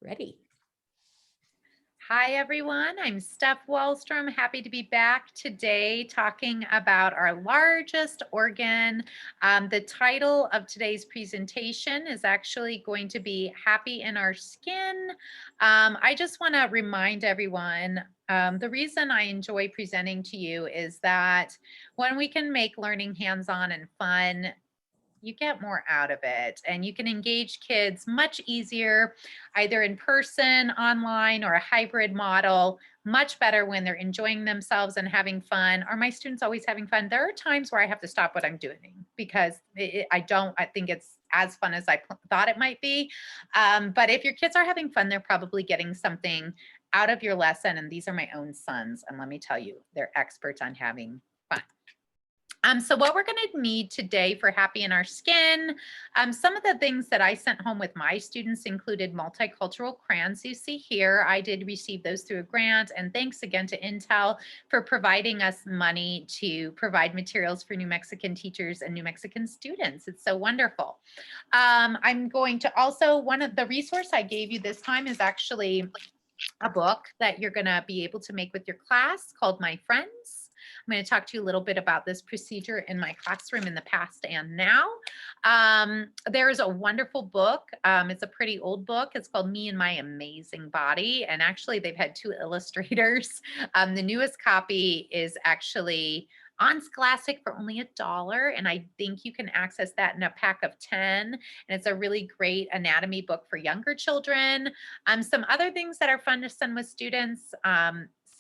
Ready. Hi, everyone. I'm Steph Walstrom. Happy to be back today talking about our largest organ. The title of today's presentation is actually going to be Happy in Our Skin. I just want to remind everyone the reason I enjoy presenting to you is that when we can make learning hands-on and fun, you get more out of it and you can engage kids much easier, either in person, online, or a hybrid model, much better when they're enjoying themselves and having fun. Are my students always having fun? There are times where I have to stop what I'm doing because I think it's as fun as I thought it might be. But if your kids are having fun, they're probably getting something out of your lesson. And these are my own sons. And let me tell you, they're experts on having fun. So what we're going to need today for Happy in Our Skin, some of the things that I sent home with my students included multicultural crayons. You see here, I did receive those through a grant, and thanks again to Intel for providing us money to provide materials for New Mexican teachers and New Mexican students. It's so wonderful. I'm going to also, one of the resource I gave you this time is actually a book that you're going to be able to make with your class called My Friends. I'm going to talk to you a little bit about this procedure in my classroom in the past and now. There is a wonderful book. It's a pretty old book. It's called Me and My Amazing Body. And actually, they've had two illustrators. The newest copy is actually on Scholastic for only $1. And I think you can access that in a pack of 10. And it's a really great anatomy book for younger children. Some other things that are fun to send with students,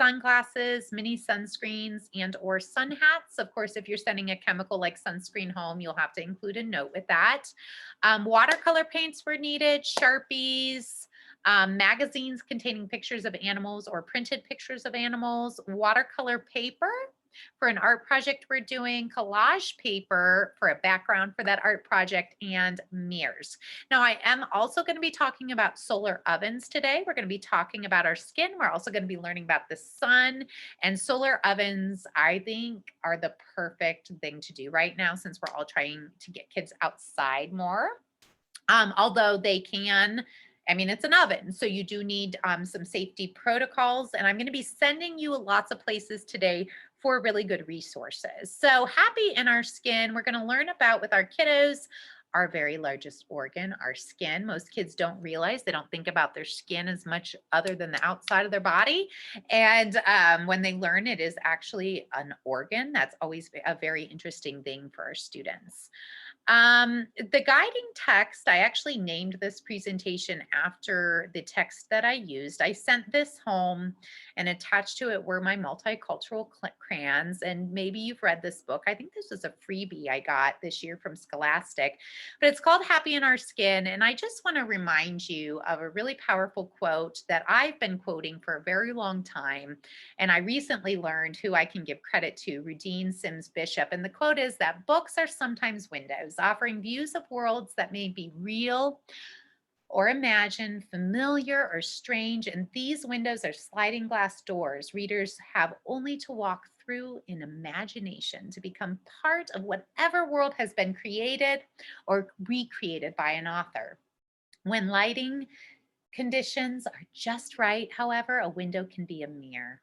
sunglasses, mini sunscreens, and or sun hats. Of course, if you're sending a chemical like sunscreen home, you'll have to include a note with that. Watercolor paints were needed, Sharpies, magazines containing pictures of animals or printed pictures of animals, watercolor paper for an art project we're doing, collage paper for a background for that art project, and mirrors. Now, I am also going to be talking about solar ovens today. We're going to be talking about our skin. We're also going to be learning about the sun, and solar ovens, I think, are the perfect thing to do right now since we're all trying to get kids outside more. Although they can, I mean, it's an oven, so you do need some safety protocols. And I'm going to be sending you lots of places today for really good resources. So Happy in Our Skin, we're going to learn about with our kiddos our very largest organ, our skin. Most kids don't realize, they don't think about their skin as much other than the outside of their body. And when they learn it is actually an organ, that's always a very interesting thing for our students. The guiding text, I actually named this presentation after the text that I used. I sent this home and attached to it were my multicultural crayons. And maybe you've read this book. I think this was a freebie I got this year from Scholastic, but it's called Happy in Our Skin. And I just want to remind you of a really powerful quote that I've been quoting for a very long time. And I recently learned who I can give credit to, Rudine Sims Bishop. And the quote is that books are sometimes windows, offering views of worlds that may be real or imagined, familiar or strange. And these windows are sliding glass doors. Readers have only to walk through in imagination to become part of whatever world has been created or recreated by an author. When lighting conditions are just right, however, a window can be a mirror.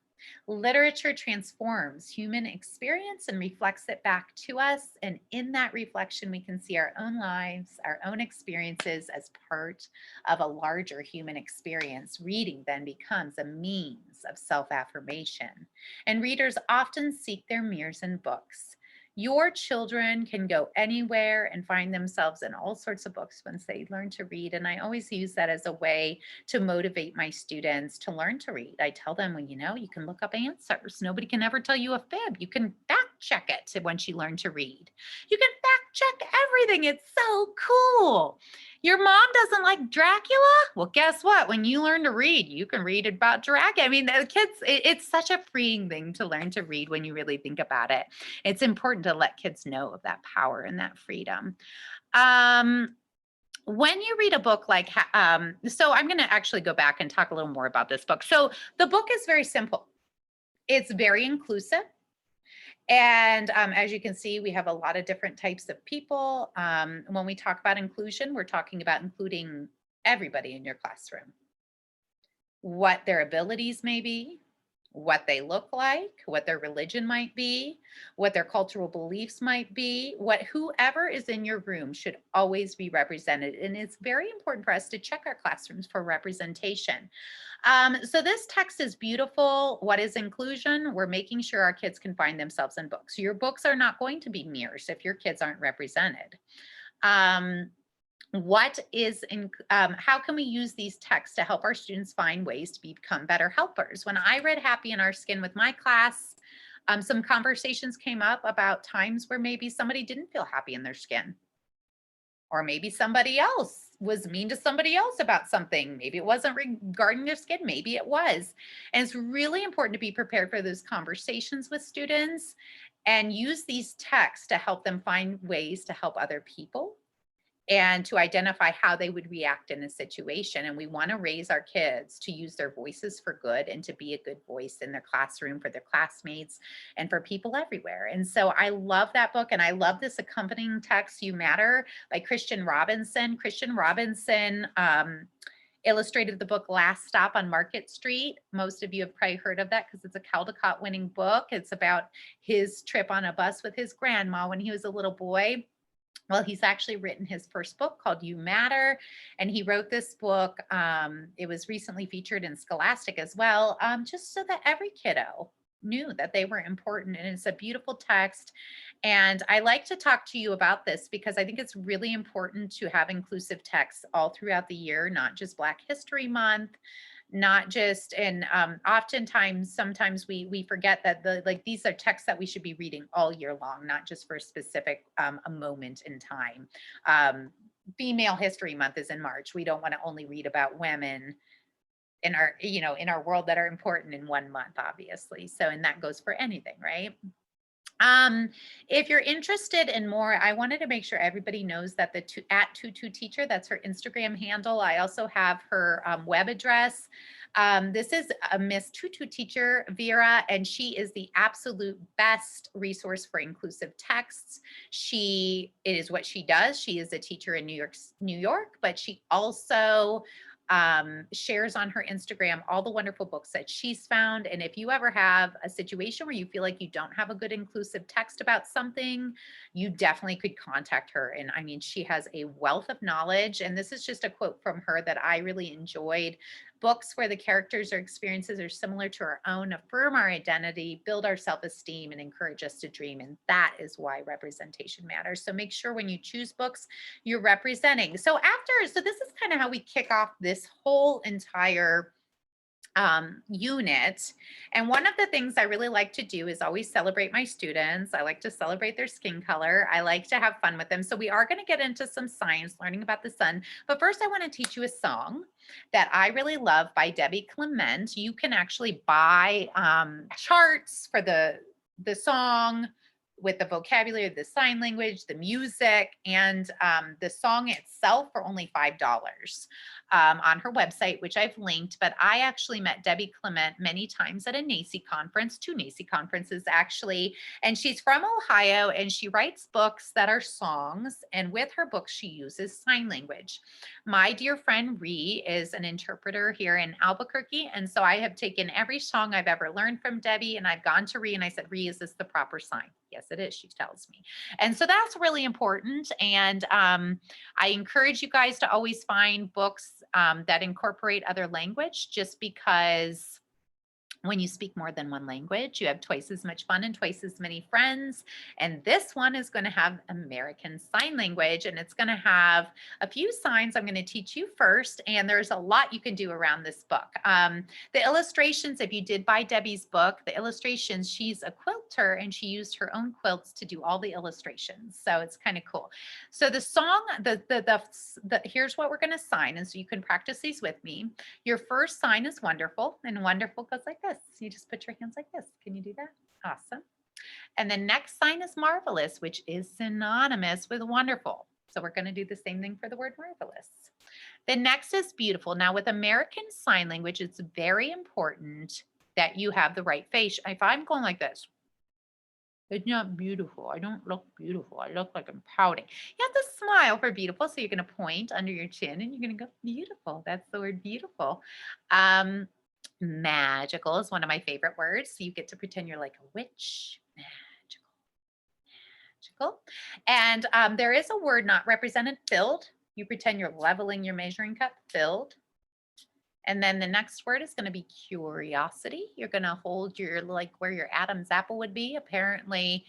Literature transforms human experience and reflects it back to us. And in that reflection, we can see our own lives, our own experiences as part of a larger human experience. Reading then becomes a means of self affirmation. And readers often seek their mirrors in books. Your children can go anywhere and find themselves in all sorts of books once they learn to read. And I always use that as a way to motivate my students to learn to read. I tell them, well, you can look up answers. Nobody can ever tell you a fib. You can fact check it once you learn to read. You can fact check everything. It's so cool. Your mom doesn't like Dracula? Well, guess what? When you learn to read, you can read about Dracula. I mean, the kids, it's such a freeing thing to learn to read when you really think about it. It's important to let kids know of that power and that freedom. When you read a book like, so I'm going to actually go back and talk a little more about this book. So the book is very simple. It's very inclusive. And as you can see, we have a lot of different types of people. When we talk about inclusion, we're talking about including everybody in your classroom. what their abilities may be, what they look like, what their religion might be, what their cultural beliefs might be, what whoever is in your room should always be represented. And it's very important for us to check our classrooms for representation. So this text is beautiful. What is inclusion? We're making sure our kids can find themselves in books. Your books are not going to be mirrors if your kids aren't represented. Um, what is in how can we use these texts to help our students find ways to become better helpers? When I read Happy in Our Skin with my class, some conversations came up about times where maybe somebody didn't feel happy in their skin, or maybe somebody else was mean to somebody else about something. Maybe it wasn't regarding their skin, maybe it was. And it's really important to be prepared for those conversations with students and use these texts to help them find ways to help other people and to identify how they would react in a situation. And we want to raise our kids to use their voices for good and to be a good voice in their classroom for their classmates and for people everywhere. And so I love that book. And I love this accompanying text, You Matter, by Christian Robinson. Christian Robinson illustrated the book Last Stop on Market Street. Most of you have probably heard of that because it's a Caldecott winning book. It's about his trip on a bus with his grandma when he was a little boy. Well, he's actually written his first book called You Matter, and he wrote this book. It was recently featured in Scholastic as well, just so that every kiddo knew that they were important. And it's a beautiful text. And I like to talk to you about this because I think it's really important to have inclusive texts all throughout the year, not just Black History Month, not just and oftentimes sometimes we forget that these are texts that we should be reading all year long, not just for a specific a moment in time. Female History Month is in March. We don't want to only read about women in our in our world that are important in one month, obviously. So and that goes for anything, right? If you're interested in more, I wanted to make sure everybody knows that at Tutu Teacher, that's her Instagram handle. I also have her web address. This is a Miss Tutu Teacher, Vera, and she is the absolute best resource for inclusive texts. It is what she does. She is a teacher in New York, but she also shares on her Instagram all the wonderful books that she's found. And if you ever have a situation where you feel like you don't have a good inclusive text about something, you definitely could contact her. And I mean, she has a wealth of knowledge. And this is just a quote from her that I really enjoyed. Books where the characters or experiences are similar to our own affirm our identity, build our self-esteem, and encourage us to dream. And that is why representation matters. So make sure when you choose books, you're representing. So this is kind of how we kick off this whole entire unit. And one of the things I really like to do is always celebrate my students. I like to celebrate their skin color. I like to have fun with them. So we are going to get into some science, learning about the sun. But first, I want to teach you a song that I really love by Debbie Clement. You can actually buy charts for the song with the vocabulary, the sign language, the music, and the song itself for only $5 on her website, which I've linked. But I actually met Debbie Clement many times at a NACCE conference, 2 NACCE conferences actually. And she's from Ohio and she writes books that are songs. And with her books, she uses sign language. My dear friend Ree is an interpreter here in Albuquerque. And so I have taken every song I've ever learned from Debbie and I've gone to Ree and I said, Ree, is this the proper sign? Yes, it is, she tells me. And so that's really important. And I encourage you guys to always find books that incorporate other language, just because when you speak more than one language, you have twice as much fun and twice as many friends. And this one is going to have American Sign Language, and it's going to have a few signs I'm going to teach you first. And there's a lot you can do around this book. The illustrations, if you did buy Debbie's book, the illustrations, she's a quilter and she used her own quilts to do all the illustrations. So it's kind of cool. So the song, here's what we're going to sign. And so you can practice these with me. Your first sign is wonderful, and wonderful goes like this. You just put your hands like this. Can you do that? Awesome. And the next sign is marvelous, which is synonymous with wonderful. So we're going to do the same thing for the word marvelous. The next is beautiful. Now with American Sign Language, it's very important that you have the right face. If I'm going like this, It's not beautiful. I don't look beautiful. I look like I'm pouting. You have to smile for beautiful. So you're going to point under your chin and you're going to go beautiful. That's the word beautiful. Um, Magical is one of my favorite words. So you get to pretend you're like a witch. Magical, magical. And there is a word not represented, filled. You pretend you're leveling your measuring cup, filled. And then the next word is going to be curiosity. You're going to hold your, like where your Adam's apple would be. Apparently,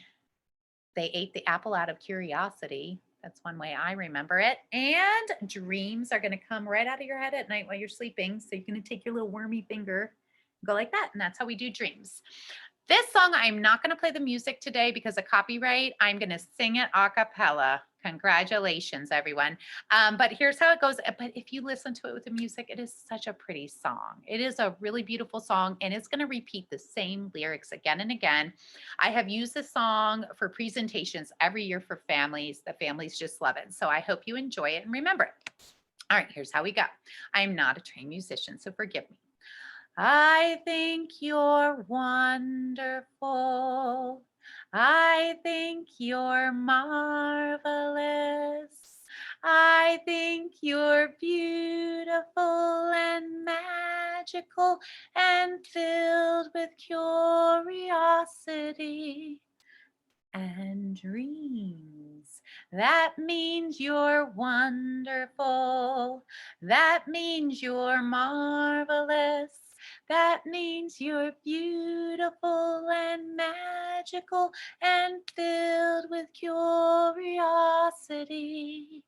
they ate the apple out of curiosity. That's one way I remember it. And dreams are going to come right out of your head at night while you're sleeping. So you're going to take your little wormy finger, go like that. And that's how we do dreams. This song, I'm not going to play the music today because of copyright. I'm going to sing it a cappella. Congratulations, everyone. But here's how it goes. But if you listen to it with the music, it is such a pretty song. It is a really beautiful song, and it's going to repeat the same lyrics again and again. I have used this song for presentations every year for families. The families just love it. So I hope you enjoy it and remember it. All right, here's how we go. I'm not a trained musician, so forgive me. I think you're wonderful. I think you're marvelous. I think you're beautiful and magical and filled with curiosity and dreams. That means you're wonderful. That means you're marvelous. That means you're beautiful and magical and filled with curiosity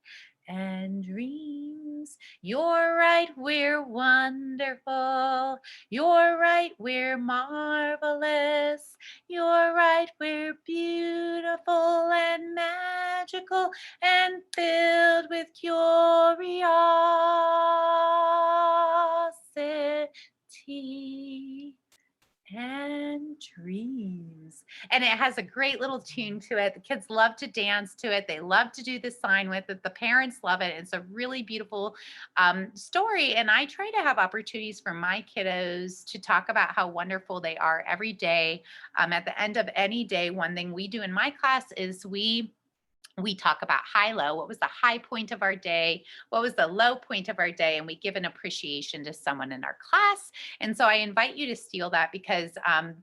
and dreams. You're right, we're wonderful. You're right, we're marvelous. You're right, we're beautiful and magical and filled with curiosity and dreams. And it has a great little tune to it. The kids love to dance to it. They love to do the sign with it. The parents love it. It's a really beautiful story. And I try to have opportunities for my kiddos to talk about how wonderful they are every day. At the end of any day, one thing we do in my class is we talk about high low. What was the high point of our day? What was the low point of our day? And we give an appreciation to someone in our class. And so I invite you to steal that because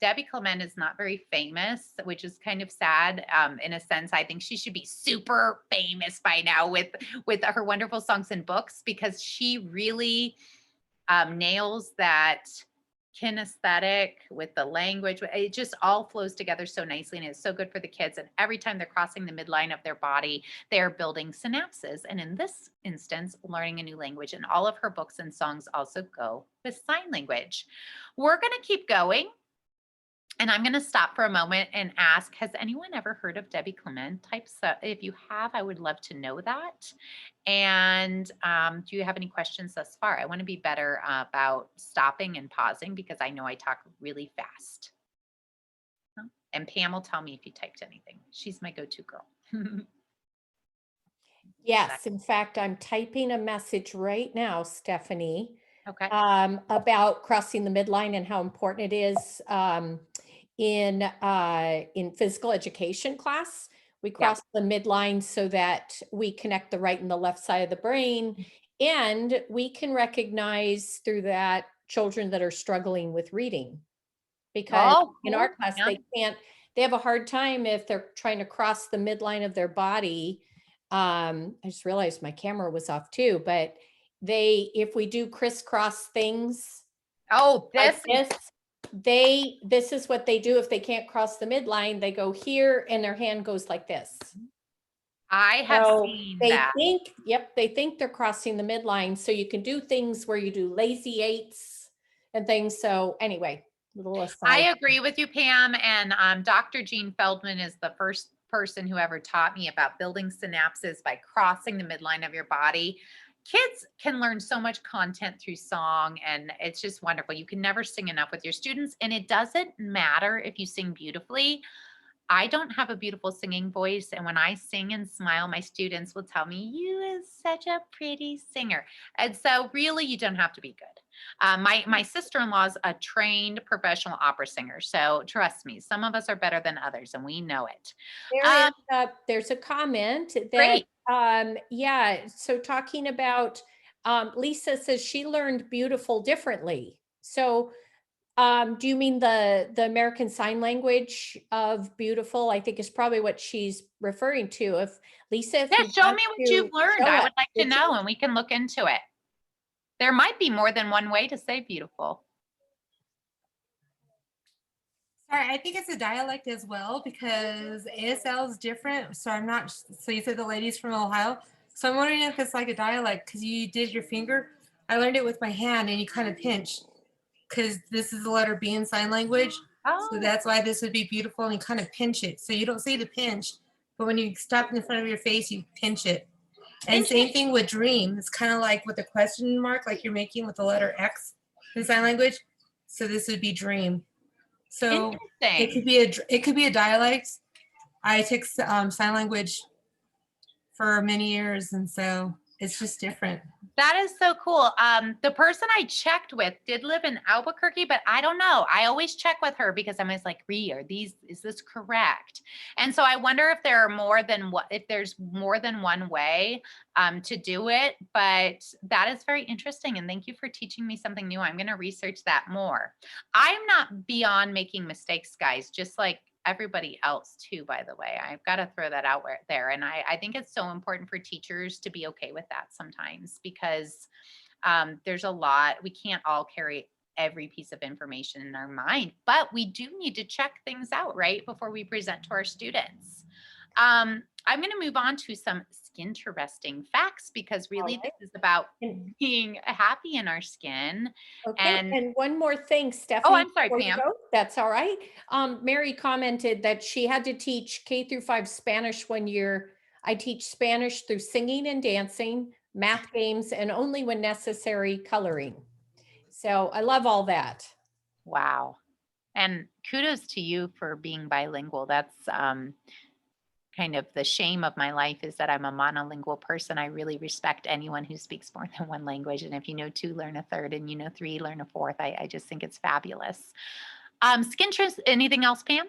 Debbie Clement is not very famous, which is kind of sad in a sense. I think she should be super famous by now with her wonderful songs and books because she really nails that kinesthetic with the language. It just all flows together so nicely and it's so good for the kids. And every time they're crossing the midline of their body, they're building synapses. And in this instance, learning a new language. And all of her books and songs also go with sign language. We're going to keep going. And I'm going to stop for a moment and ask, has anyone ever heard of Debbie Clement types? If you have, I would love to know that. And do you have any questions thus far? I want to be better about stopping and pausing because I know I talk really fast. And Pam will tell me if you typed anything. She's my go-to girl. Yes, in fact, I'm typing a message right now, Stephanie, Okay. about crossing the midline and how important it is in physical education class. We cross the midline so that we connect the right and the left side of the brain, and we can recognize through that children that are struggling with reading. Because in our class, Yeah. they have a hard time if they're trying to cross the midline of their body. I just realized my camera was off too, but if we do crisscross things Oh, like this is what they do if they can't cross the midline. They go here and their hand goes like this. I have seen that. They think they're crossing the midline. So you can do things where you do lazy eights and things. So anyway, little aside. I agree with you, Pam. And Dr. Gene Feldman is the first person who ever taught me about building synapses by crossing the midline of your body. Kids can learn so much content through song, and it's just wonderful. You can never sing enough with your students, and it doesn't matter if you sing beautifully. I don't have a beautiful singing voice. And when I sing and smile, my students will tell me, you is such a pretty singer. And so really you don't have to be good. My sister-in-law is a trained professional opera singer. So trust me, some of us are better than others and we know it. There is there's a comment that, Great. yeah, so talking about, Lisa says she learned beautiful differently. So, do you mean the American Sign Language of beautiful? I think is probably what she's referring to. If Lisa, if Yeah, you show want me what to you've learned. show I us, would like to would know you? and we can look into it. There might be more than one way to say beautiful. Sorry, I think it's a dialect as well because ASL is different. So I'm not, so you said the lady's from Ohio. So I'm wondering if it's like a dialect because you did your finger. I learned it with my hand and you kind of pinch because this is the letter B in sign language. So Oh, that's why this would be beautiful and you kind of pinch it. So you don't say the pinch, but when you stop in front of your face, you pinch it. And same thing with dream. It's kind of like with a question mark, like you're making with the letter X in sign language. So this would be dream. So it interesting. could be a dialect. I took sign language for many years, and so it's just different. That is so cool. The person I checked with did live in Albuquerque, but I don't know. I always check with her because I'm always like, is this correct? And so I wonder if there are more than what, if there's more than one way to do it. But that is very interesting. And thank you for teaching me something new. I'm going to research that more. I'm not beyond making mistakes, guys, just like everybody else too, by the way. I've got to throw that out there. And I think it's so important for teachers to be okay with that sometimes because there's a lot, we can't all carry every piece of information in our mind, but we do need to check things out, right, before we present to our students. I'm going to move on to some skin-interesting facts because All really right. this is about And being happy in our skin. okay, And and one more thing, oh, Stephanie, I'm sorry, before you Pam. go, that's all right. Mary commented that she had to teach K through 5 Spanish 1 year. I teach Spanish through singing and dancing, math games, and only when necessary, coloring. So I love all that. Wow. And kudos to you for being bilingual. That's kind of the shame of my life is that I'm a monolingual person. I really respect anyone who speaks more than one language. And if you know two, learn a third, and you know three, learn a fourth. I just think it's fabulous. Skin trends, anything else, Pam?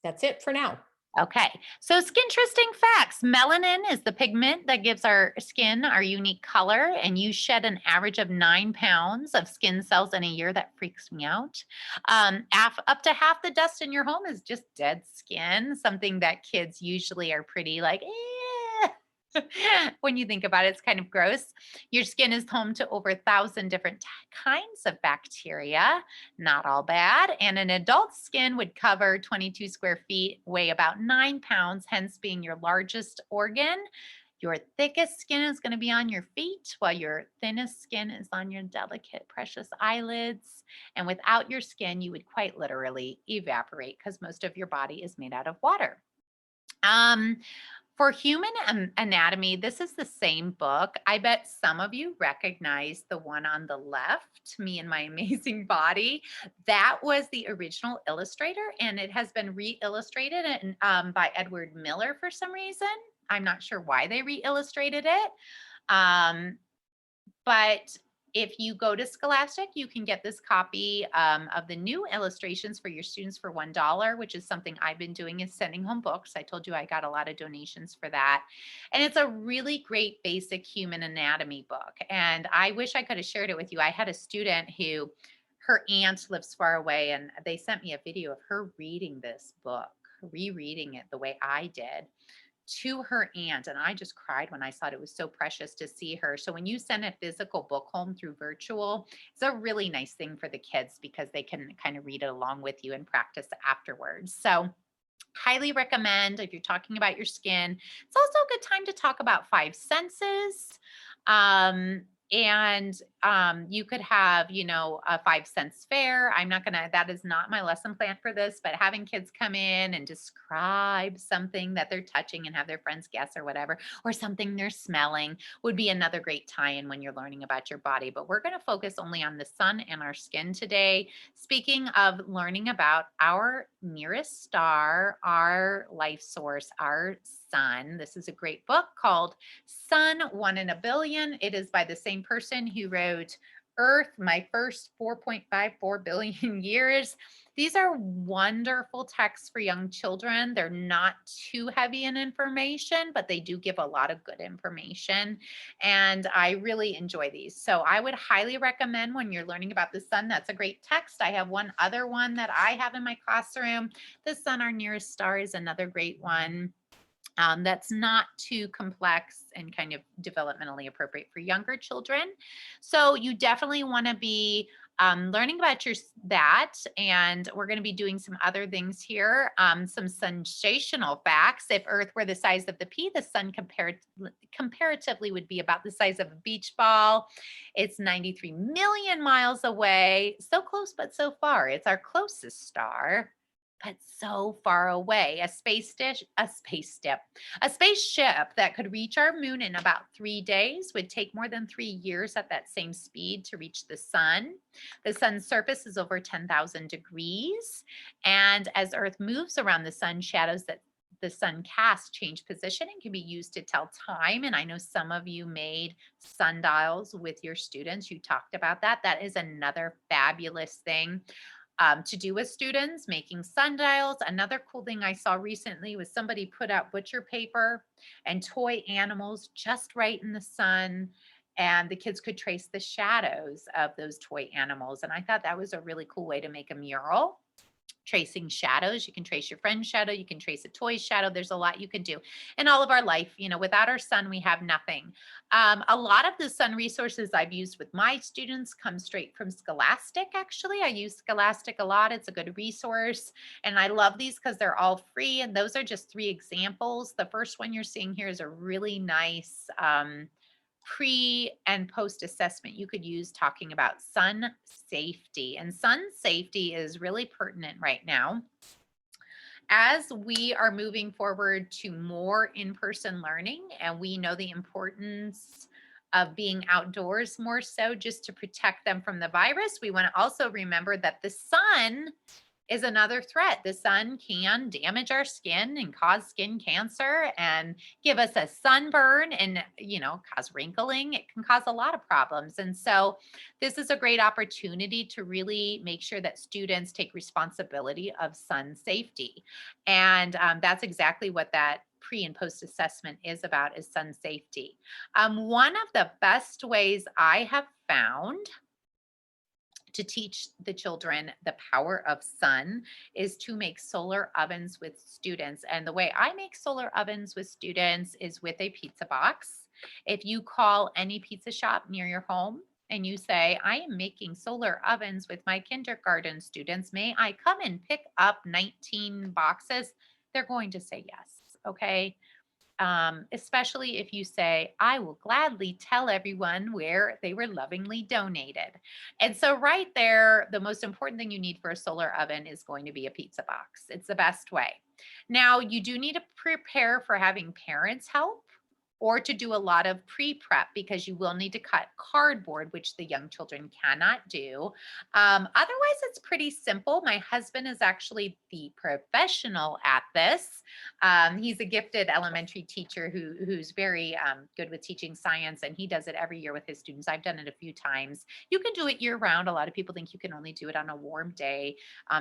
That's it for now. Okay, so skin interesting facts. Melanin is the pigment that gives our skin our unique color, and you shed an average of 9 pounds of skin cells in a year. That freaks me out. Up to half the dust in your home is just dead skin, something that kids usually are pretty like, eh. When you think about it, it's kind of gross. Your skin is home to over 1,000 different kinds of bacteria. Not all bad. And an adult skin would cover 22 square feet, weigh about 9 pounds, hence being your largest organ. Your thickest skin is going to be on your feet, while your thinnest skin is on your delicate, precious eyelids. And without your skin, you would quite literally evaporate because most of your body is made out of water. Um, for human anatomy, this is the same book. I bet some of you recognize the one on the left, Me and My Amazing Body. That was the original illustrator, and it has been re-illustrated by Edward Miller for some reason. I'm not sure why they re-illustrated it. But if you go to Scholastic, you can get this copy of the new illustrations for your students for $1, which is something I've been doing, is sending home books. I told you I got a lot of donations for that. And it's a really great basic human anatomy book. And I wish I could have shared it with you. I had a student who, her aunt lives far away, and they sent me a video of her reading this book, rereading it the way I did to her aunt, and I just cried when I saw it. It was so precious to see her. So when you send a physical book home through virtual, it's a really nice thing for the kids because they can kind of read it along with you and practice afterwards. So highly recommend if you're talking about your skin. It's also a good time to talk about five senses. And you could have, you know, a 5 cents fare. I'm not gonna, that is not my lesson plan for this, but having kids come in and describe something that they're touching and have their friends guess or whatever, or something they're smelling would be another great tie-in when you're learning about your body. But we're gonna focus only on the sun and our skin today. Speaking of learning about our nearest star, our life source, our sun, this is a great book called Sun, One in a Billion. It is by the same person who wrote Earth, My First 4.54 Billion Years. These are wonderful texts for young children. They're not too heavy in information, but they do give a lot of good information. And I really enjoy these. So I would highly recommend when you're learning about the sun, that's a great text. I have one other one that I have in my classroom. The sun, our nearest star, is another great one. That's not too complex and kind of developmentally appropriate for younger children. So you definitely want to be learning about that. And we're going to be doing some other things here. Some sensational facts. If Earth were the size of the pea, the sun comparatively would be about the size of a beach ball. It's 93 million miles away. So close, but so far. It's our closest star, but so far away. A spaceship that could reach our moon in about 3 days would take more than 3 years at that same speed to reach the sun. The sun's surface is over 10,000 degrees. And as Earth moves around the sun, shadows that the sun casts change position and can be used to tell time. And I know some of you made sundials with your students. You talked about that. That is another fabulous thing to do with students, making sundials. Another cool thing I saw recently was somebody put out butcher paper and toy animals just right in the sun, and the kids could trace the shadows of those toy animals. And I thought that was a really cool way to make a mural. Tracing shadows. You can trace your friend's shadow. You can trace a toy shadow. There's a lot you can do in all of our life. You know, without our sun, we have nothing. A lot of the sun resources I've used with my students come straight from Scholastic. Actually, I use Scholastic a lot. It's a good resource. And I love these because they're all free. And those are just 3 examples. The first one you're seeing here is a really nice pre and post assessment you could use talking about sun safety. And sun safety is really pertinent right now as we are moving forward to more in-person learning, and we know the importance of being outdoors more so just to protect them from the virus. We want to also remember that the sun is another threat. The sun can damage our skin and cause skin cancer and give us a sunburn and, you know, cause wrinkling. It can cause a lot of problems. And so this is a great opportunity to really make sure that students take responsibility of sun safety. And that's exactly what that pre and post assessment is about, is sun safety. One of the best ways I have found to teach the children the power of sun is to make solar ovens with students. And the way I make solar ovens with students is with a pizza box. If you call any pizza shop near your home and you say, I am making solar ovens with my kindergarten students, may I come and pick up 19 boxes? They're going to say yes. Okay. Especially if you say, I will gladly tell everyone where they were lovingly donated. And so right there, the most important thing you need for a solar oven is going to be a pizza box. It's the best way. Now, you do need to prepare for having parents help, or to do a lot of pre-prep, because you will need to cut cardboard, which the young children cannot do. Otherwise, it's pretty simple. My husband is actually the professional at this. He's a gifted elementary teacher who's very good with teaching science, and he does it every year with his students. I've done it a few times. You can do it year round. A lot of people think you can only do it on a warm day.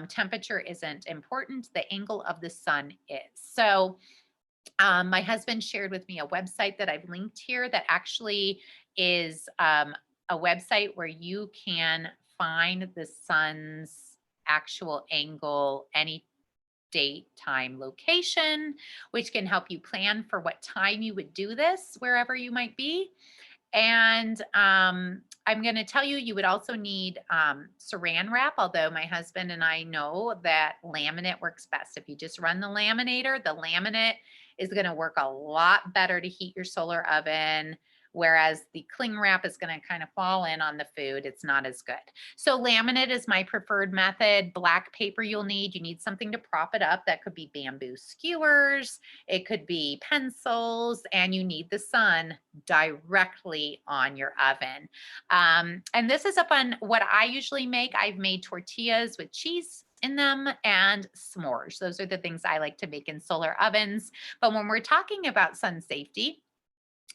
Temperature isn't important. The angle of the sun is. So my husband shared with me a website that I've linked here that actually is a website where you can find the sun's actual angle, any date, time, location, which can help you plan for what time you would do this wherever you might be. And I'm going to tell you, you would also need saran wrap, although my husband and I know that laminate works best. If you just run the laminator is going to work a lot better to heat your solar oven whereas the cling wrap is going to kind of fall in on the food. It's not as good. So laminate is my preferred method. Black paper you need something to prop it up. That could be bamboo skewers, it could be pencils, and you need the sun directly on your oven. And this is up on what I usually make. I've made tortillas with cheese in them and s'mores. Those are the things I like to make in solar ovens. But when we're talking about sun safety,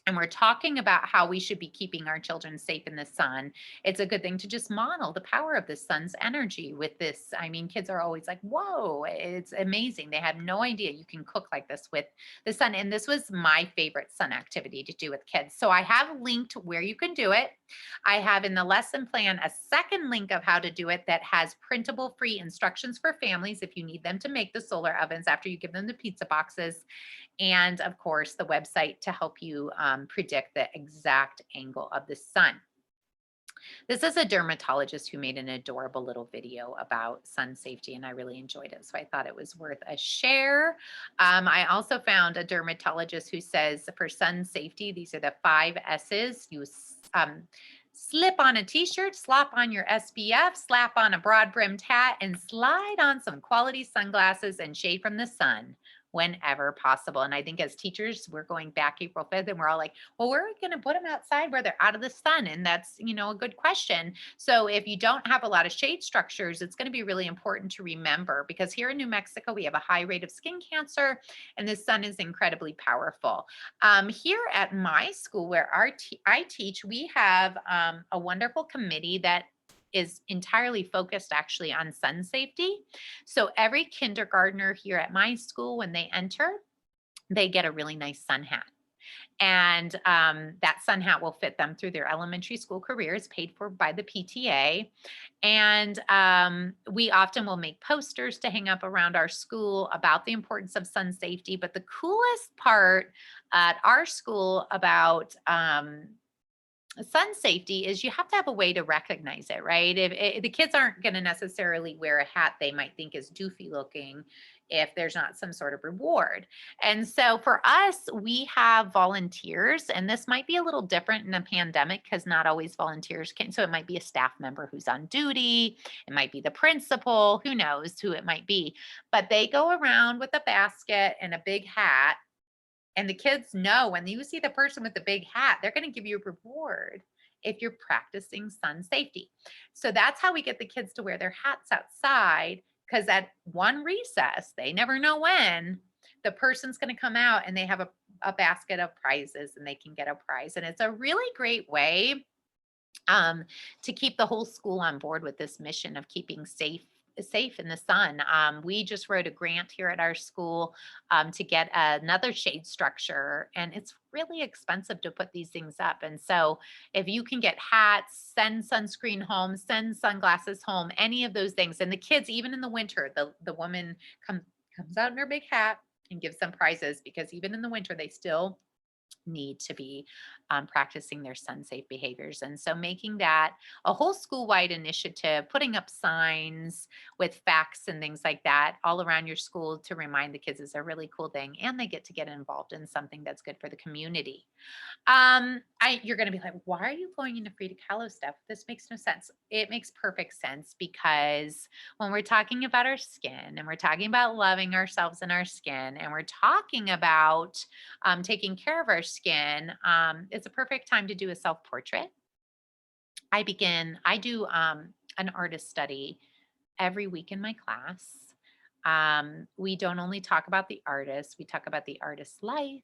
and we're talking about how we should be keeping our children safe in the sun, it's a good thing to just model the power of the sun's energy with this. I mean, kids are always like, whoa, it's amazing. They have no idea you can cook like this with the sun. And this was my favorite sun activity to do with kids. So I have linked where you can do it. I have in the lesson plan a second link of how to do it that has printable free instructions for families if you need them to make the solar ovens after you give them the pizza boxes. And of course, the website to help you predict the exact angle of the sun. This is a dermatologist who made an adorable little video about sun safety, and I really enjoyed it. So I thought it was worth a share. I also found a dermatologist who says for sun safety, these are the 5 S's. You slip on a t-shirt, slap on your SPF, slap on a broad brimmed hat, and slide on some quality sunglasses and shade from the sun whenever possible. And I think as teachers, we're going back April 5th and we're all like, well, where are we going to put them outside where they're out of the sun? And that's, a good question. So if you don't have a lot of shade structures, it's going to be really important to remember, because here in New Mexico, we have a high rate of skin cancer and the sun is incredibly powerful. Here at my school where I teach, we have a wonderful committee that is entirely focused actually on sun safety. So every kindergartner here at my school, when they enter, they get a really nice sun hat. And that sun hat will fit them through their elementary school careers, paid for by the PTA. And we often will make posters to hang up around our school about the importance of sun safety. But the coolest part at our school about sun safety is you have to have a way to recognize it, right? If the kids aren't going to necessarily wear a hat they might think is doofy looking if there's not some sort of reward. And so for us, we have volunteers, and this might be a little different in a pandemic because not always volunteers can. So it might be a staff member who's on duty. It might be the principal, who knows who it might be, but they go around with a basket and a big hat. And the kids know when you see the person with the big hat, they're going to give you a reward if you're practicing sun safety. So that's how we get the kids to wear their hats outside, because at one recess, they never know when, the person's going to come out and they have a basket of prizes and they can get a prize. And it's a really great way to keep the whole school on board with this mission of keeping safe in the sun. We just wrote a grant here at our school to get another shade structure, and it's really expensive to put these things up. And so if you can get hats, send sunscreen home, send sunglasses home, any of those things. And the kids, even in the winter, the woman comes out in her big hat and gives them prizes, because even in the winter, they still need to be practicing their sun safe behaviors. And so making that a whole school-wide initiative, putting up signs with facts and things like that all around your school to remind the kids is a really cool thing. And they get to get involved in something that's good for the community. You're going to be like, why are you going into FRIDA KAHLO stuff? This makes no sense. It makes perfect sense, because when we're talking about our skin and we're talking about loving ourselves and our skin, and we're talking about taking care of our skin, it's a perfect time to do a self-portrait. I do an artist study every week in my class. We don't only talk about the artist, we talk about the artist's life.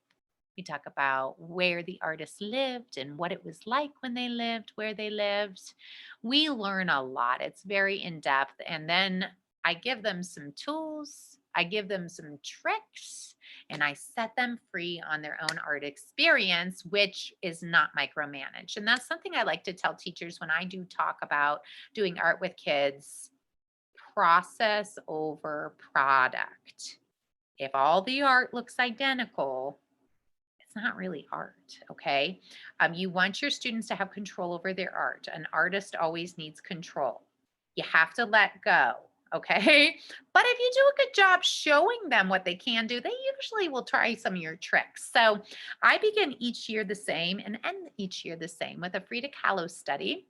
We talk about where the artist lived and what it was like when they lived, where they lived. We learn a lot. It's very in-depth. And then I give them some tools, I give them some tricks, and I set them free on their own art experience, which is not micromanaged. And that's something I like to tell teachers when I do talk about doing art with kids: process over product. If all the art looks identical, it's not really art, okay? You want your students to have control over their art. An artist always needs control. You have to let go, okay? But if you do a good job showing them what they can do, they usually will try some of your tricks. So I begin each year the same and end each year the same with a FRIDA KAHLO study.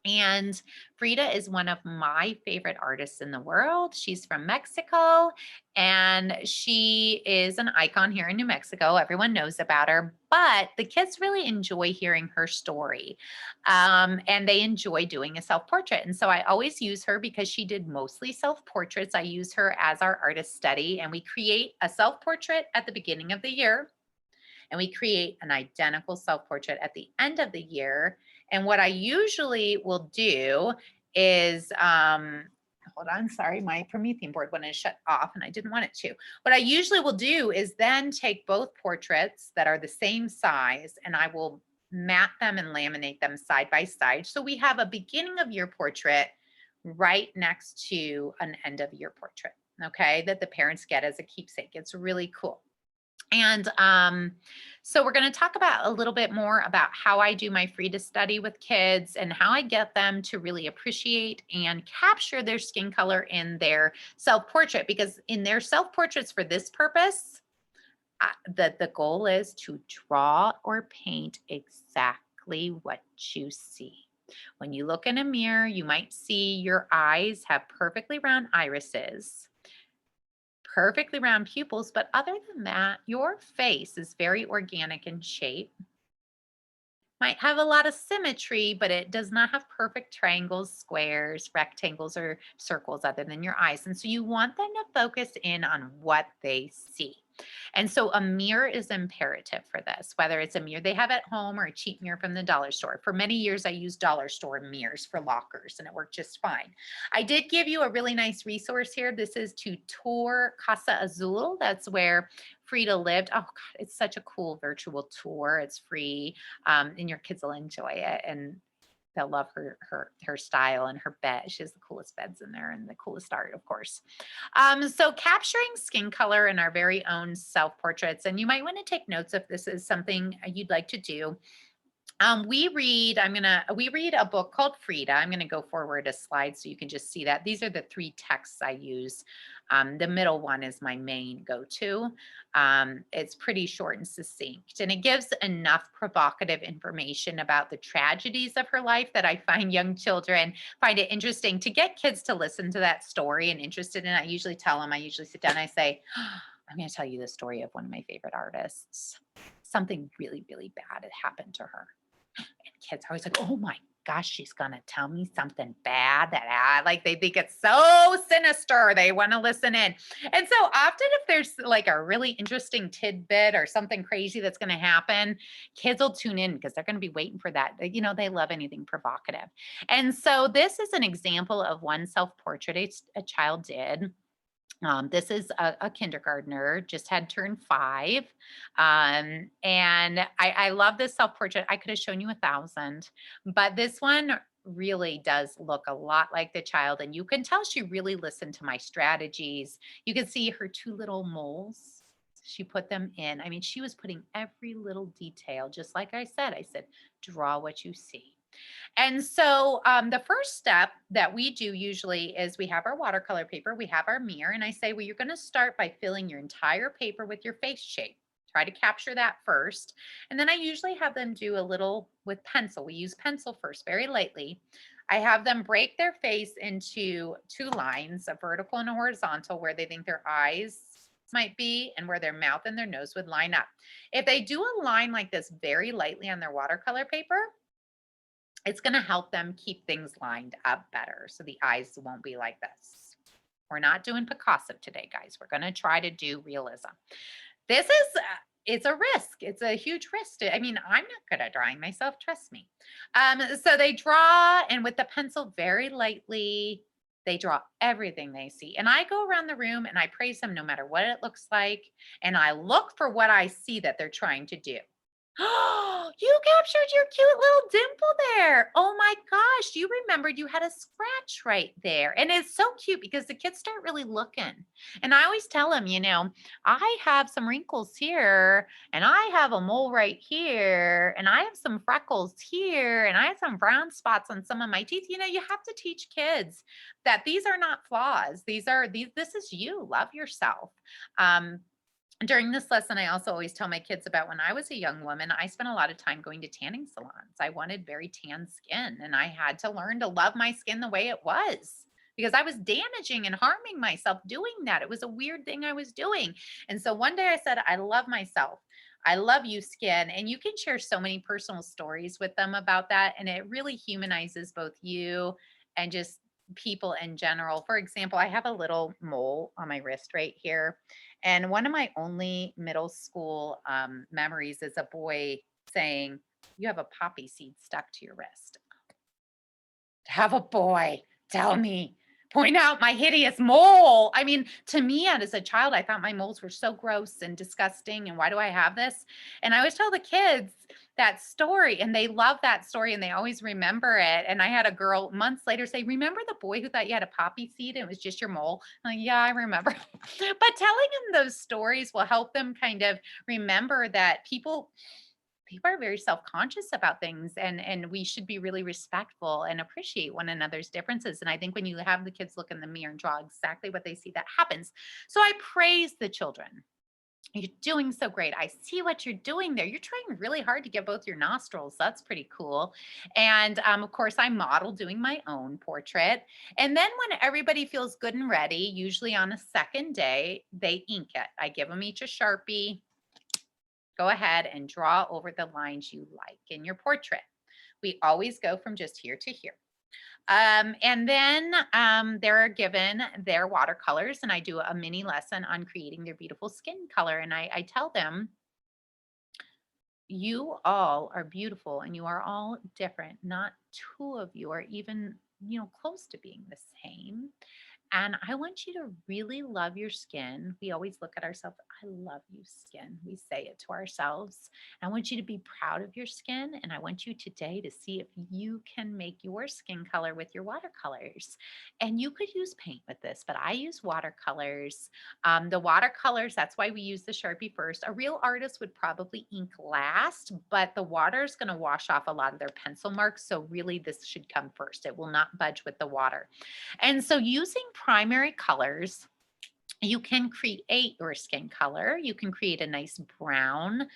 And FRIDA is one of my favorite artists in the world. She's from Mexico and she is an icon here in New Mexico. Everyone knows about her, but the kids really enjoy hearing her story. And they enjoy doing a self-portrait. And so I always use her because she did mostly self-portraits. I use her as our artist study, and we create a self-portrait at the beginning of the year. And we create an identical self-portrait at the end of the year. And what I usually will do is, hold on, sorry, my Promethean board wanted to shut off and I didn't want it to. What I usually will do is then take both portraits that are the same size and I will mat them and laminate them side by side. So we have a beginning of year portrait right next to an end of year portrait, okay, that the parents get as a keepsake. It's really cool. And so we're going to talk about a little bit more about how I do my FRIDA study with kids and how I get them to really appreciate and capture their skin color in their self-portrait, because in their self-portraits for this purpose, the goal is to draw or paint exactly what you see. When you look in a mirror, you might see your eyes have perfectly round irises, perfectly round pupils, but other than that, your face is very organic in shape. Might have a lot of symmetry, but it does not have perfect triangles, squares, rectangles, or circles other than your eyes. And so you want them to focus in on what they see. And so a mirror is imperative for this, whether it's a mirror they have at home or a cheap mirror from the dollar store. For many years, I used dollar store mirrors for lockers and it worked just fine. I did give you a really nice resource here. This is to tour Casa Azul. That's where FRIDA lived. Oh God, it's such a cool virtual tour. It's free, and your kids will enjoy it. And they'll love her style and her bed. She has the coolest beds in there and the coolest art, of course. So capturing skin color in our very own self-portraits, and you might want to take notes if this is something you'd like to do. We read a book called FRIDA. I'm going to go forward a slide so you can just see that. These are the 3 texts I use. The middle one is my main go-to. It's pretty short and succinct, and it gives enough provocative information about the tragedies of her life that I find young children find it interesting to get kids to listen to that story and interested in it. I usually tell them, I usually sit down and I say, I'm going to tell you the story of one of my favorite artists. Something really, really bad had happened to her. And kids are always like, oh my gosh, she's going to tell me something bad that like they think it's so sinister. They want to listen in. And so often if there's like a really interesting tidbit or something crazy that's going to happen, kids will tune in because they're going to be waiting for that. You know, they love anything provocative. And so this is an example of one self-portrait a child did. This is a kindergartner, just had turned 5. And I love this self-portrait. I could have shown you 1,000, but this one really does look a lot like the child. And you can tell she really listened to my strategies. You can see her 2 little moles. She put them in. I mean, she was putting every little detail, just like I said, draw what you see. And so the first step that we do usually is we have our watercolor paper, we have our mirror, and I say, well, you're going to start by filling your entire paper with your face shape. Try to capture that first. And then I usually have them do a little with pencil. We use pencil first, very lightly. I have them break their face into 2 lines, a vertical and a horizontal, where they think their eyes might be and where their mouth and their nose would line up. If they do a line like this very lightly on their watercolor paper, it's going to help them keep things lined up better so the eyes won't be like this. We're not doing Picasso today, guys. We're going to try to do realism. This is, it's a risk. It's a huge risk. I mean, I'm not good at drawing myself, trust me. So they draw, and with the pencil very lightly, they draw everything they see. And I go around the room and I praise them no matter what it looks like. And I look for what I see that they're trying to do. You captured your cute little dimple there. Oh my gosh, you remembered you had a scratch right there. And it's so cute because the kids start really looking. And I always tell them, I have some wrinkles here, and I have a mole right here, and I have some freckles here, and I have some brown spots on some of my teeth. You have to teach kids that these are not flaws. This is you. Love yourself. Um, During this lesson, I also always tell my kids about when I was a young woman, I spent a lot of time going to tanning salons. I wanted very tan skin, and I had to learn to love my skin the way it was because I was damaging and harming myself doing that. It was a weird thing I was doing. And so one day I said, I love myself. I love you, skin. And you can share so many personal stories with them about that. And it really humanizes both you and just people in general. For example, I have a little mole on my wrist right here. And one of my only middle school memories is a boy saying, "You have a poppy seed stuck to your wrist." To have a boy tell me, point out my hideous mole. I mean, to me, as a child, I thought my moles were so gross and disgusting. And why do I have this? And I always tell the kids that story, and they love that story and they always remember it. And I had a girl months later say, "Remember the boy who thought you had a poppy seed and it was just your mole?" I'm like, "Yeah, I remember." But telling them those stories will help them kind of remember that people are very self-conscious about things, and we should be really respectful and appreciate one another's differences. And I think when you have the kids look in the mirror and draw exactly what they see, that happens. So I praise the children. You're doing so great. I see what you're doing there. You're trying really hard to get both your nostrils. That's pretty cool. And of course, I model doing my own portrait. And then when everybody feels good and ready, usually on a second day, they ink it. I give them each a Sharpie. Go ahead and draw over the lines you like in your portrait. We always go from just here to here. And then they're given their watercolors, and I do a mini lesson on creating their beautiful skin color. And I tell them, you all are beautiful and you are all different. Not two of you are even, close to being the same. And I want you to really love your skin. We always look at ourselves, "I love you, skin." We say it to ourselves. I want you to be proud of your skin. And I want you today to see if you can make your skin color with your watercolors. And you could use paint with this, but I use watercolors. The watercolors, that's why we use the Sharpie first. A real artist would probably ink last, but the water is going to wash off a lot of their pencil marks. So really, this should come first. It will not budge with the water. And so using primary colors, you can create your skin color. You can create a nice brown,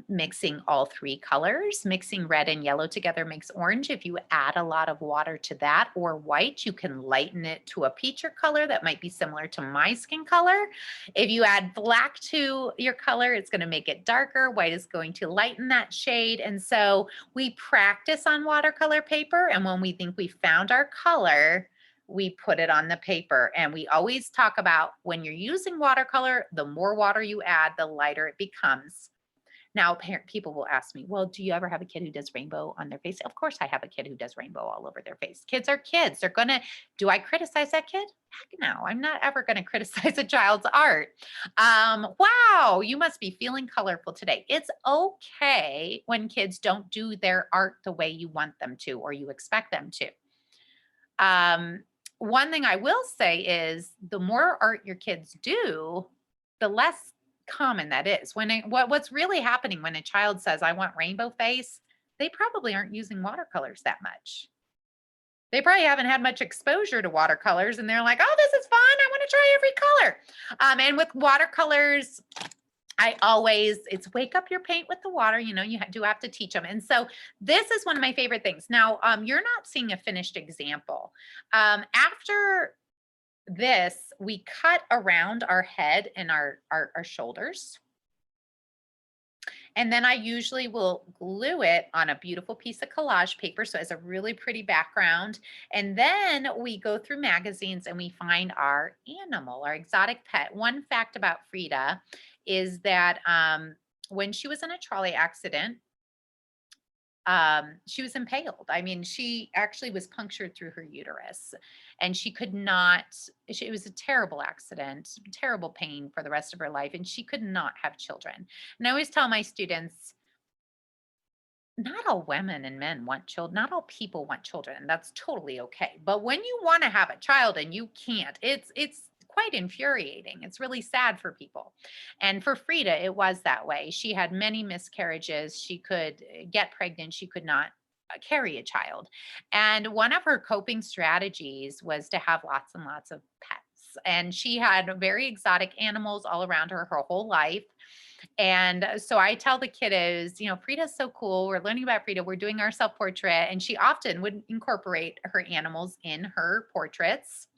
mixing all three colors. Mixing red and yellow together makes orange. If you add a lot of water to that, or white, you can lighten it to a peachy color that might be similar to my skin color. If you add black to your color, it's going to make it darker. White is going to lighten that shade. And so we practice on watercolor paper. And when we think we found our color, we put it on the paper. And we always talk about when you're using watercolor, the more water you add, the lighter it becomes. Now, people will ask me, "Well, do you ever have a kid who does rainbow on their face?" Of course, I have a kid who does rainbow all over their face. Kids are kids. Do I criticize that kid? Heck no, I'm not ever going to criticize a child's art. Wow, you must be feeling colorful today. It's okay when kids don't do their art the way you want them to or you expect them to. One thing I will say is the more art your kids do, the less common that is. What's really happening when a child says, "I want rainbow face," they probably aren't using watercolors that much. They probably haven't had much exposure to watercolors and they're like, "Oh, this is fun. I want to try every color." And with watercolors, it's wake up your paint with the water. You do have to teach them. And so this is one of my favorite things. Now, you're not seeing a finished example. After this, we cut around our head and our shoulders. And then I usually will glue it on a beautiful piece of collage paper. So it has a really pretty background. And then we go through magazines and we find our animal, our exotic pet. One fact about FRIDA is that when she was in a trolley accident, she was impaled. I mean, she actually was punctured through her uterus and she could not, it was a terrible accident, terrible pain for the rest of her life. And she could not have children. And I always tell my students, not all women and men want children. Not all people want children. That's totally okay. But when you want to have a child and you can't, it's quite infuriating. It's really sad for people. And for Frida, it was that way. She had many miscarriages. She could get pregnant. She could not carry a child. And one of her coping strategies was to have lots and lots of pets. And she had very exotic animals all around her whole life. And so I tell the kiddos, Frida's so cool. We're learning about Frida. We're doing our self portrait. And she often would incorporate her animals in her portraits.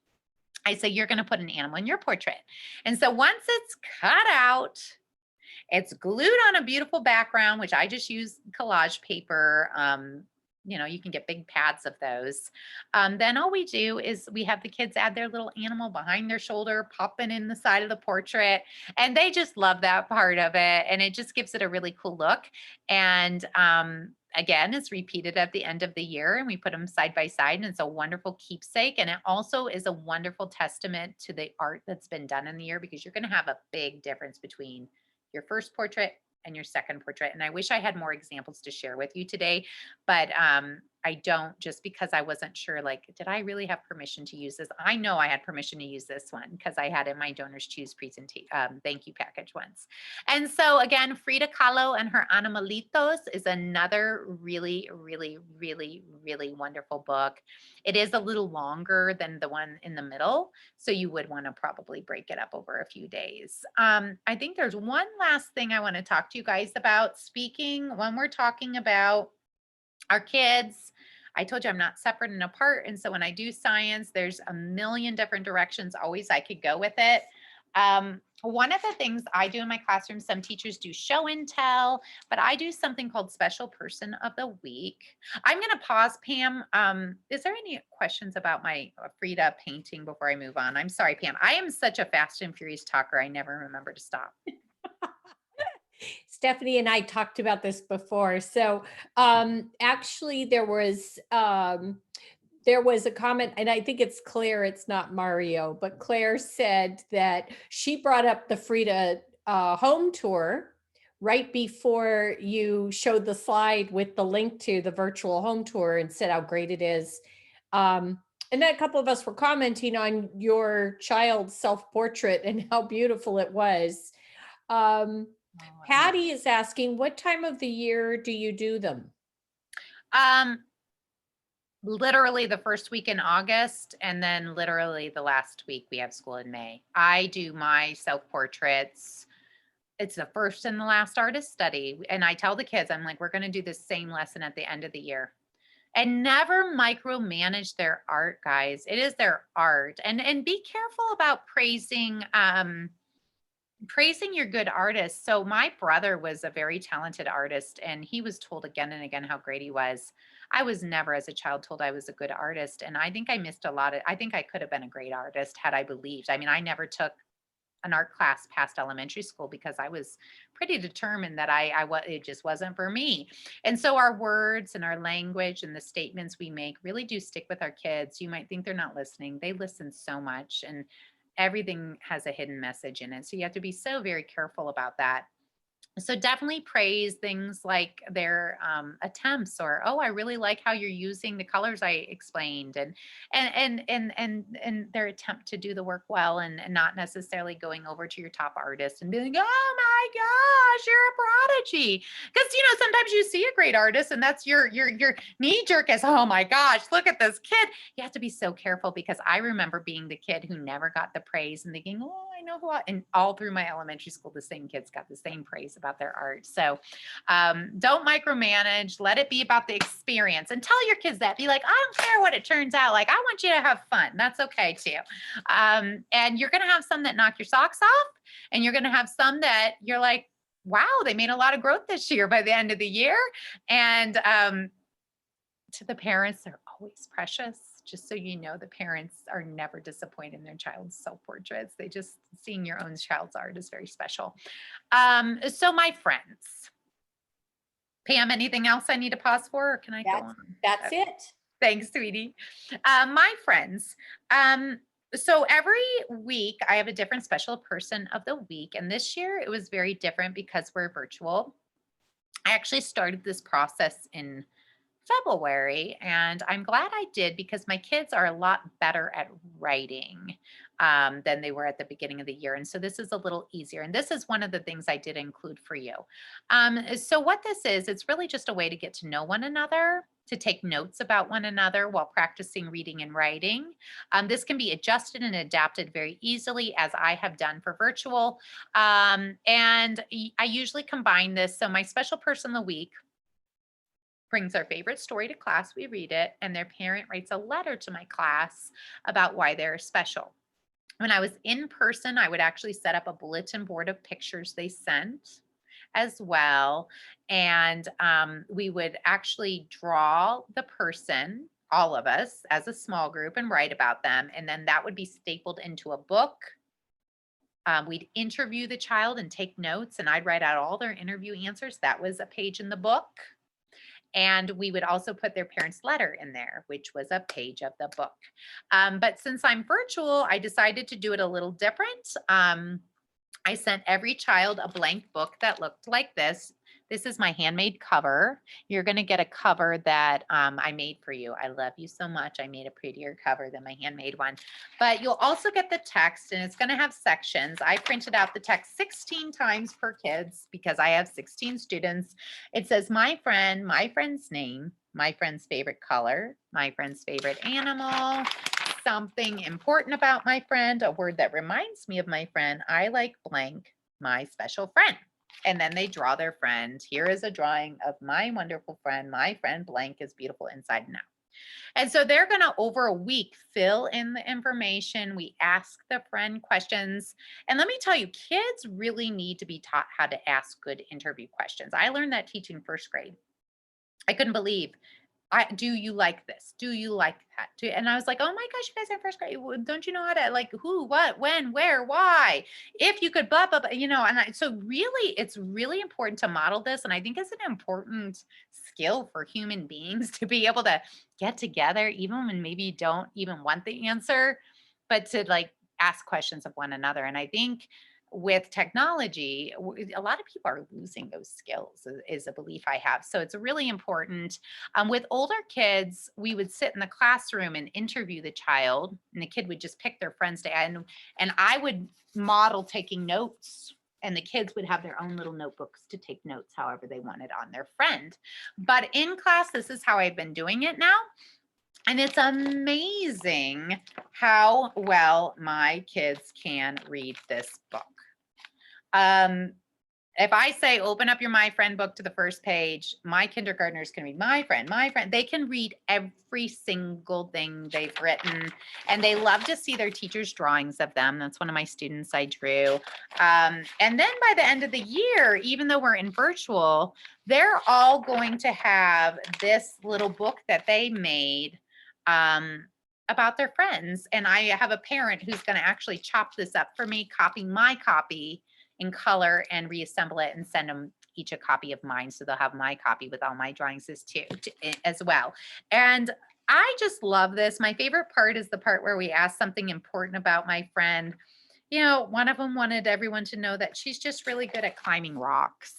I say, you're going to put an animal in your portrait. And so once it's cut out, it's glued on a beautiful background, which I just use collage paper. You can get big pads of those. Then all we do is we have the kids add their little animal behind their shoulder, popping in the side of the portrait. And they just love that part of it. And it just gives it a really cool look. And again, it's repeated at the end of the year, and we put them side by side. And it's a wonderful keepsake. And it also is a wonderful testament to the art that's been done in the year, because you're going to have a big difference between your first portrait and your second portrait. And I wish I had more examples to share with you today, but I don't, just because I wasn't sure, like, did I really have permission to use this? I know I had permission to use this one because I had in my Donors Choose presentation thank you package once. And so again, Frida Kahlo and her Animalitos is another really, really, really, really wonderful book. It is a little longer than the one in the middle, so you would want to probably break it up over a few days. I think there's one last thing I want to talk to you guys about. Speaking, when we're talking about our kids, I told you I'm not separate and apart. And so when I do science, there's a million different directions always I could go with it. One of the things I do in my classroom, some teachers do show and tell, but I do something called Special Person of the Week. I'm going to pause, Pam. Is there any questions about my Frida painting before I move on? I'm sorry, Pam. I am such a fast and furious talker. I never remember to stop. Stephanie and I talked about this before. So actually there was a comment, and I think it's Claire, it's not Mario, but Claire said that she brought up the Frida home tour right before you showed the slide with the link to the virtual home tour and said how great it is. And then a couple of us were commenting on your child's self-portrait and how beautiful it was. Patty is asking, what time of the year do you do them? Literally the first week in August, and then literally the last week we have school in May. I do my self-portraits. It's the first and the last artist study. And I tell the kids, I'm like, we're going to do the same lesson at the end of the year. And never micromanage their art, guys. It is their art. And be careful about praising your good artists. So my brother was a very talented artist, and he was told again and again how great he was. I was never as a child told I was a good artist. And I think I missed I think I could have been a great artist had I believed. I mean, I never took an art class past elementary school because I was pretty determined that it just wasn't for me. And so our words and our language and the statements we make really do stick with our kids. You might think they're not listening. They listen so much, and everything has a hidden message in it. So you have to be so very careful about that. So definitely praise things like their attempts, or, oh, I really like how you're using the colors I explained, and their attempt to do the work well, and not necessarily going over to your top artist and being like, oh my gosh, you're a prodigy. Because sometimes you see a great artist and that's your knee jerk is, oh my gosh, look at this kid. You have to be so careful, because I remember being the kid who never got the praise and thinking, oh, I know who and all through my elementary school, the same kids got the same praise about their art. So don't micromanage. Let it be about the experience, and tell your kids that. Be like, I don't care what it turns out. Like, I want you to have fun. That's okay too. And you're going to have some that knock your socks off, and you're going to have some that you're like, wow, they made a lot of growth this year by the end of the year. And to the parents, they're always precious. Just so you know, the parents are never disappointed in their child's self-portraits. They just, seeing your own child's art is very special. So my friends, Pam, anything else I need to pause for, or can I go on? That's it. Thanks, sweetie. My friends, so every week I have a different special person of the week. And this year it was very different because we're virtual. I actually started this process in February, and I'm glad I did because my kids are a lot better at writing than they were at the beginning of the year. And so this is a little easier. And this is one of the things I did include for you. So what this is, it's really just a way to get to know one another, to take notes about one another while practicing reading and writing. This can be adjusted and adapted very easily, as I have done for virtual. I usually combine this. So my special person of the week brings our favorite story to class, we read it, and their parent writes a letter to my class about why they're special. When I was in person, I would actually set up a bulletin board of pictures they sent as well. And we would actually draw the person, all of us, as a small group and write about them. And then that would be stapled into a book. We'd interview the child and take notes, and I'd write out all their interview answers. That was a page in the book. And we would also put their parents' letter in there, which was a page of the book. But since I'm virtual, I decided to do it a little different. I sent every child a blank book that looked like this. This is my handmade cover. You're going to get a cover that I made for you. I love you so much. I made a prettier cover than my handmade one. But you'll also get the text, and it's going to have sections. I printed out the text 16 times per kids because I have 16 students. It says my friend's name, my friend's favorite color, my friend's favorite animal, something important about my friend, a word that reminds me of my friend. I like blank, my special friend. And then they draw their friend. Here is a drawing of my wonderful friend. My friend blank is beautiful inside and out. And so they're going to, over a week, fill in the information. We ask the friend questions. And let me tell you, kids really need to be taught how to ask good interview questions. I learned that teaching first grade. I couldn't believe, do you like this? Do you like that? And I was like, oh my gosh, you guys are in first grade. Don't you know how to, like, who, what, when, where, why? If you could, blah, blah, blah, so really, it's really important to model this. And I think it's an important skill for human beings to be able to get together, even when maybe you don't even want the answer, but to like ask questions of one another. And I think with technology, a lot of people are losing those skills, is a belief I have. So it's really important. With older kids, we would sit in the classroom and interview the child, and the kid would just pick their friends to add. And I would model taking notes, and the kids would have their own little notebooks to take notes however they wanted on their friend. But in class, this is how I've been doing it now. And it's amazing how well my kids can read this book. If I say, open up your My Friend book to the first page, my kindergartners can read my friend. They can read every single thing they've written, and they love to see their teachers' drawings of them. That's one of my students I drew. And then by the end of the year, even though we're in virtual, they're all going to have this little book that they made about their friends. And I have a parent who's going to actually chop this up for me, copy my copy in color and reassemble it and send them each a copy of mine. So they'll have my copy with all my drawings as well. And I just love this. My favorite part is the part where we ask something important about my friend. One of them wanted everyone to know that she's just really good at climbing rocks.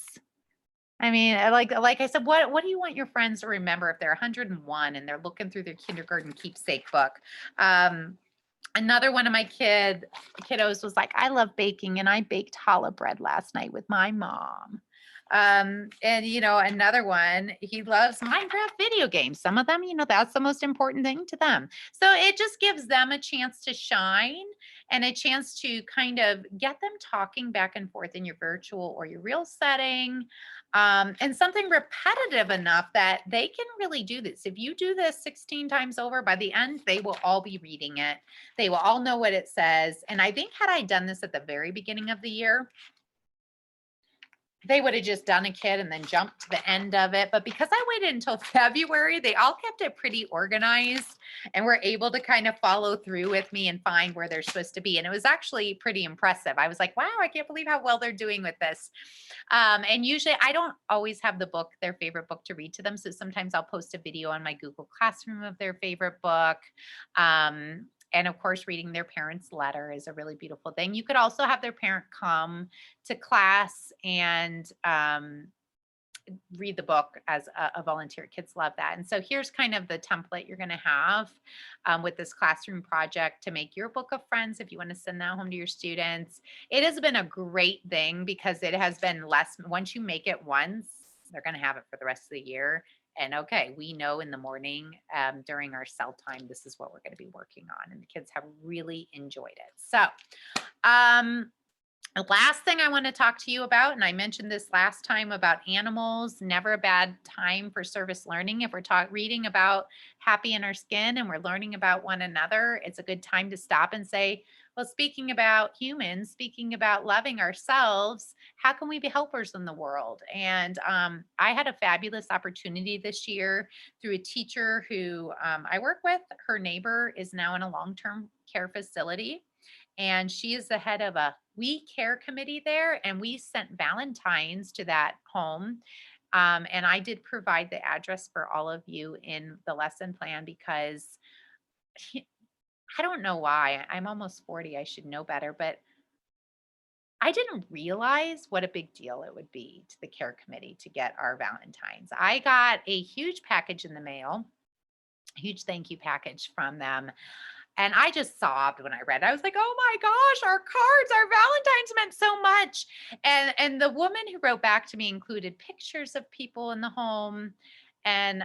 I mean, like I said, what do you want your friends to remember if they're 101 and they're looking through their kindergarten keepsake book? Another one of my kiddos was like, I love baking, and I baked challah bread last night with my mom. Another one, he loves Minecraft video games. Some of them, that's the most important thing to them. So it just gives them a chance to shine and a chance to kind of get them talking back and forth in your virtual or your real setting. And something repetitive enough that they can really do this. If you do this 16 times over, by the end, they will all be reading it. They will all know what it says. And I think had I done this at the very beginning of the year, they would have just done a kid and then jumped to the end of it. But because I waited until February, they all kept it pretty organized and were able to kind of follow through with me and find where they're supposed to be. And it was actually pretty impressive. I was like, wow, I can't believe how well they're doing with this. And usually I don't always have the book, their favorite book, to read to them. So sometimes I'll post a video on my Google Classroom of their favorite book. And of course, reading their parents' letter is a really beautiful thing. You could also have their parent come to class and read the book as a volunteer. Kids love that. And so here's kind of the template you're going to have with this classroom project to make your book of friends if you want to send that home to your students. It has been a great thing because it has been less, once you make it once, they're going to have it for the rest of the year. And okay, we know in the morning during our cell time, this is what we're going to be working on. And the kids have really enjoyed it. So, the last thing I want to talk to you about, and I mentioned this last time about animals, never a bad time for service learning. If we're reading about happy in our skin and we're learning about one another, it's a good time to stop and say, well, speaking about humans, speaking about loving ourselves, how can we be helpers in the world? And I had a fabulous opportunity this year through a teacher who I work with. Her neighbor is now in a long-term care facility. And she is the head of a We Care committee there. And we sent Valentines to that home. And I did provide the address for all of you in the lesson plan because I don't know why. I'm almost 40. I should know better. But I didn't realize what a big deal it would be to the care committee to get our Valentines. I got a huge package in the mail, a huge thank you package from them. And I just sobbed when I read it. I was like, oh my gosh, our cards, our Valentines meant so much. And the woman who wrote back to me included pictures of people in the home. And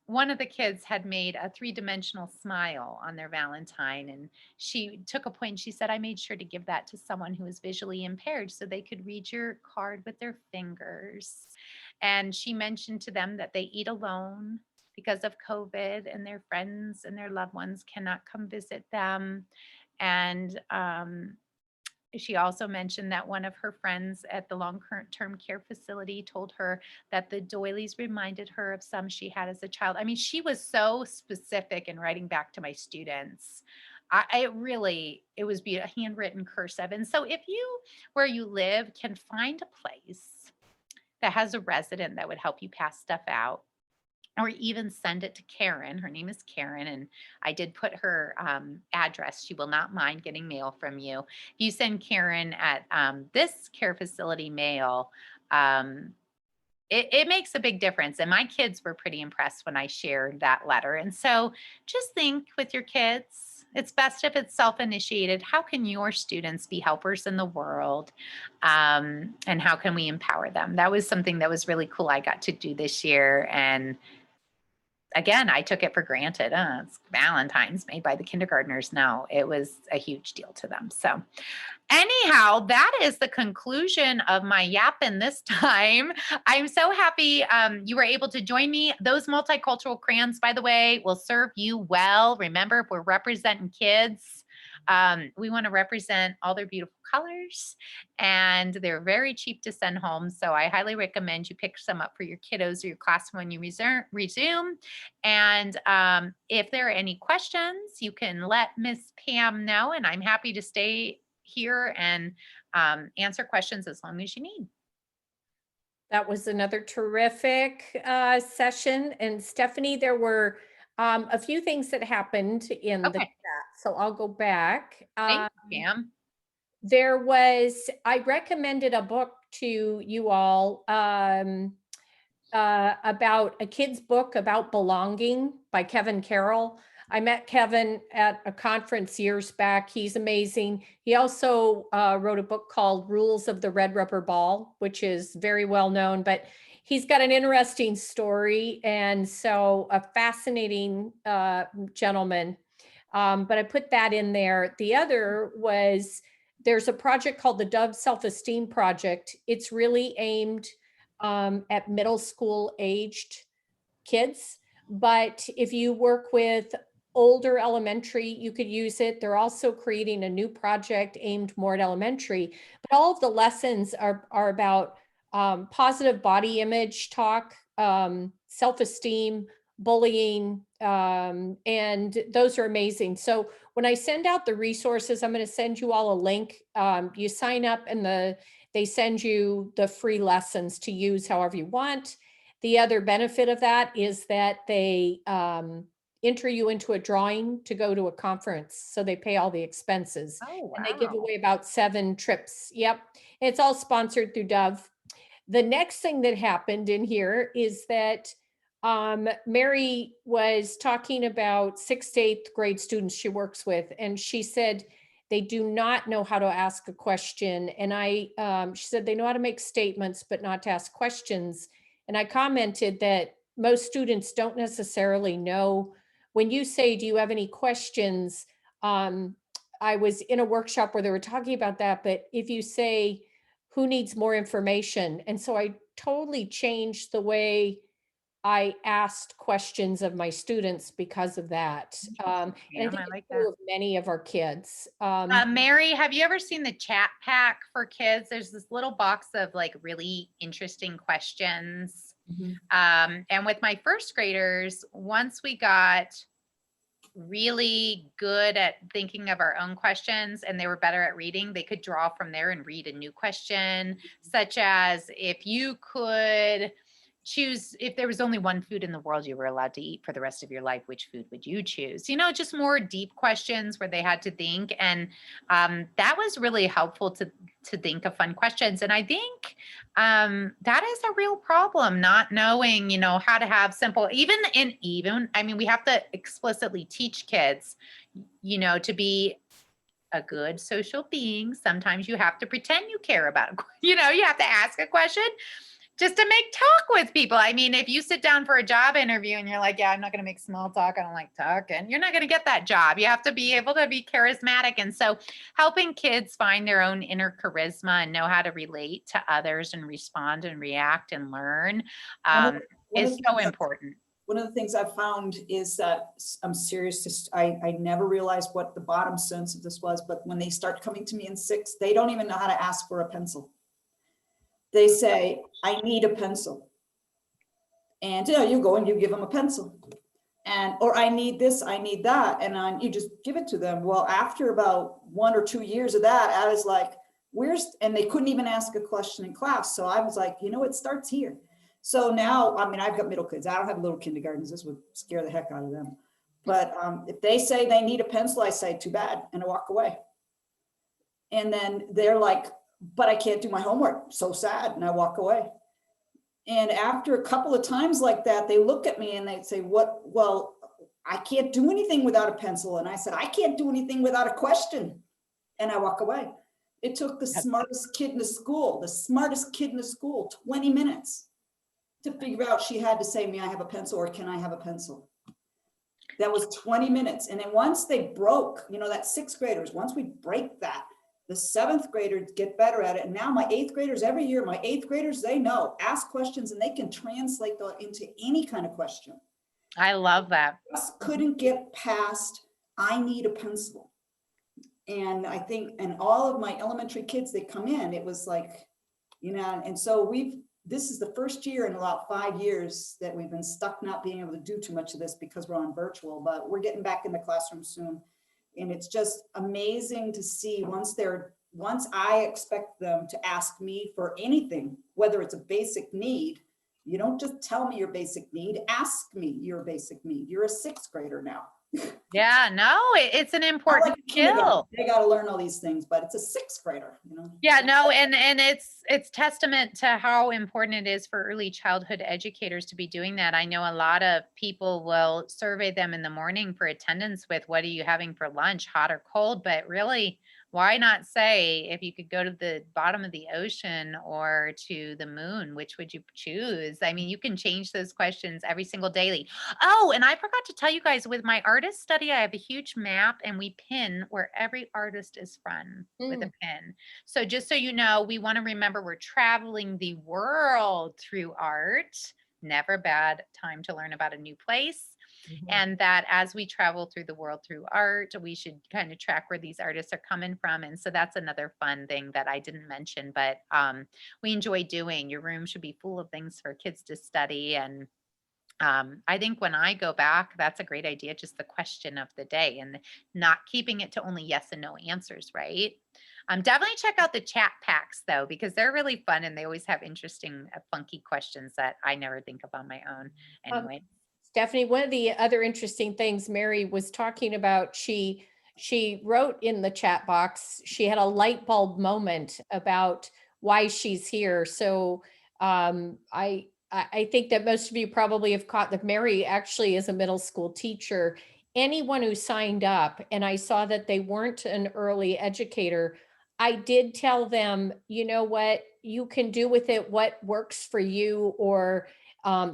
one of the kids had made a 3-dimensional smile on their Valentine. And she took a point. She said, I made sure to give that to someone who is visually impaired so they could read your card with their fingers. And she mentioned to them that they eat alone because of COVID and their friends and their loved ones cannot come visit them. And she also mentioned that one of her friends at the long-term care facility told her that the doilies reminded her of some she had as a child. I mean, she was so specific in writing back to my students. It was handwritten cursive. And so if you, where you live, can find a place that has a resident that would help you pass stuff out, or even send it to Karen. Her name is Karen, and I did put her address. She will not mind getting mail from you. If you send Karen at this care facility mail, it makes a big difference. And my kids were pretty impressed when I shared that letter. And so just think with your kids, it's best if it's self-initiated. How can your students be helpers in the world? And how can we empower them? That was something that was really cool I got to do this year. And again, I took it for granted. It's Valentine's made by the kindergartners. No, it was a huge deal to them. So anyhow, that is the conclusion of my yapping this time. I'm so happy you were able to join me. Those multicultural crayons, by the way, will serve you well. Remember, if we're representing kids, we want to represent all their beautiful colors, and they're very cheap to send home. So I highly recommend you pick some up for your kiddos or your class when you resume. And if there are any questions, you can let Miss Pam know, and I'm happy to stay here and answer questions as long as you need. That was another terrific session. And Stephanie, there were a few things that happened in the chat. So I'll go back. Thank you, Pam. I recommended a book to you all about a kid's book about belonging by Kevin Carroll. I met Kevin at a conference years back. He's amazing. He also wrote a book called Rules of the Red Rubber Ball, which is very well known, but he's got an interesting story. And so a fascinating gentleman. But I put that in there. The other was, there's a project called the Dove Self-Esteem Project. It's really aimed at middle school aged kids. But if you work with older elementary, you could use it. They're also creating a new project aimed more at elementary. But all of the lessons are about positive body image talk, self-esteem, bullying, and those are amazing. So when I send out the resources, I'm going to send you all a link. You sign up and they send you the free lessons to use however you want. The other benefit of that is that they enter you into a drawing to go to a conference. So they pay all the expenses. Oh, wow. And they give away about 7 trips. Yep. It's all sponsored through Dove. The next thing that happened in here is that Mary was talking about 6th to 8th grade students she works with, and she said they do not know how to ask a question. And she said they know how to make statements, but not to ask questions. And I commented that most students don't necessarily know. When you say, do you have any questions? I was in a workshop where they were talking about that, but if you say, who needs more information? And so I totally changed the way I asked questions of my students because of that. And I think I it's like true that. of many of our kids. Mary, have you ever seen the chat pack for kids? There's this little box of like really interesting questions. And with my first graders, once we got really good at thinking of our own questions and they were better at reading, they could draw from there and read a new question, such as if you could choose, if there was only one food in the world you were allowed to eat for the rest of your life, which food would you choose? You know, just more deep questions where they had to think. And that was really helpful to think of fun questions. And I think that is a real problem, not knowing, you know, how to have simple, I mean, we have to explicitly teach kids, you know, to be a good social being. Sometimes you have to pretend you care about, you know, you have to ask a question just to make talk with people. I mean, if you sit down for a job interview and you're like, yeah, I'm not going to make small talk, I don't like talking, you're not going to get that job. You have to be able to be charismatic. And so helping kids find their own inner charisma and know how to relate to others and respond and react and learn is so important. One of the things I've found is that I'm serious. I never realized what the bottom sense of this was, but when they start coming to me in 6th, they don't even know how to ask for a pencil. They say, I need a pencil. And you know, you go and you give them a pencil. And, or I need this, I need that. And you just give it to them. Well, after about 1 or 2 years of that, I was like, and they couldn't even ask a question in class. So I was like, you know, it starts here. So now, I mean, I've got middle kids. I don't have little kindergartens. This would scare the heck out of them. But if they say they need a pencil, I say, too bad, and I walk away. And then they're like, but I can't do my homework. So sad. And I walk away. And after a couple of times like that, they look at me and they say, what? Well, I can't do anything without a pencil. And I said, I can't do anything without a question. And I walk away. It took the smartest kid in the school, 20 minutes to figure out she had to say, may I have a pencil, or can I have a pencil? That was 20 minutes. And then once they broke, you know, that 6th graders, once we break that, the 7th graders get better at it. And now my 8th graders, every year, my 8th graders, they know, ask questions and they can translate that into any kind of question. I love that. Just couldn't get past, I need a pencil. And I think, and all of my elementary kids, they come in, it was like, you know, and so this is the first year in about 5 years that we've been stuck not being able to do too much of this because we're on virtual, but we're getting back in the classroom soon. And it's just amazing to see once I expect them to ask me for anything, whether it's a basic need, you don't just tell me your basic need, ask me your basic need. You're a 6th grader now. Yeah, no, it's an important skill. They got to learn all these things, but it's a 6th grader, you know? Yeah, no, and it's testament to how important it is for early childhood educators to be doing that. I know a lot of people will survey them in the morning for attendance with, what are you having for lunch, hot or cold? But really, why not say, if you could go to the bottom of the ocean or to the moon, which would you choose? I mean, you can change those questions every single daily. Oh, and I forgot to tell you guys, with my artist study, I have a huge map and we pin where every artist is from with a pin. So just so you know, we want to remember we're traveling the world through art. Never a bad time to learn about a new place. And that as we travel through the world through art, we should kind of track where these artists are coming from. And so that's another fun thing that I didn't mention, but we enjoy doing. Your room should be full of things for kids to study. And I think when I go back, that's a great idea. Just the question of the day and not keeping it to only yes and no answers, right? Definitely check out the chat packs though, because they're really fun and they always have interesting, funky questions that I never think of on my own. Anyway. Stephanie, one of the other interesting things Mary was talking about, she wrote in the chat box, she had a light bulb moment about why she's here. So I think that most of you probably have caught that Mary actually is a middle school teacher. Anyone who signed up and I saw that they weren't an early educator, I did tell them, you know what, you can do with it what works for you or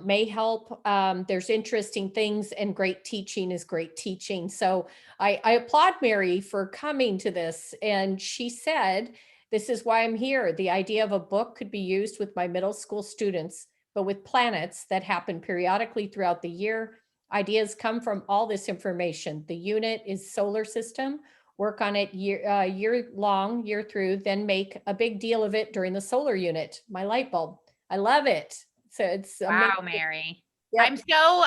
may help. There's interesting things and great teaching is great teaching. So I applaud Mary for coming to this. And she said, this is why I'm here. The idea of a book could be used with my middle school students, but with planets that happen periodically throughout the year. Ideas come from all this information. The unit is solar system. Work on it year long, year through, then make a big deal of it during the solar unit. My light bulb. I love it. So it's Wow, amazing. Mary. Yep.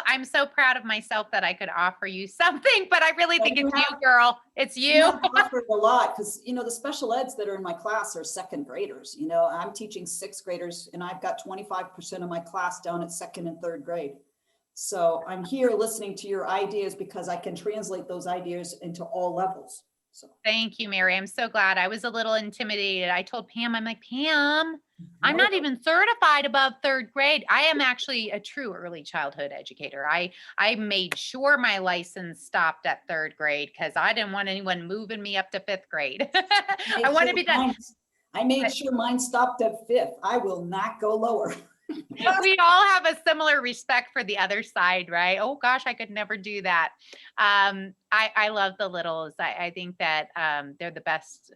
I'm so proud of myself that I could offer you something, but I really think you it's you, have- girl. It's You you. have to offer it a lot because, you know, the special eds that are in my class are second graders. You know, I'm teaching sixth graders and I've got 25% of my class down at second and third grade. So I'm here listening to your ideas because I can translate those ideas into all levels. So Thank you, Mary. I'm so glad. I was a little intimidated. I told Pam, I'm like, Pam, I'm not even certified above third grade. I am actually a true early childhood educator. I made sure my license stopped at third grade because I didn't want anyone moving me up to fifth grade. I want to be done. I made sure mine stopped at fifth. I will not go lower. We all have a similar respect for the other side, right? Oh gosh, I could never do that. I love the littles. I think that they're the best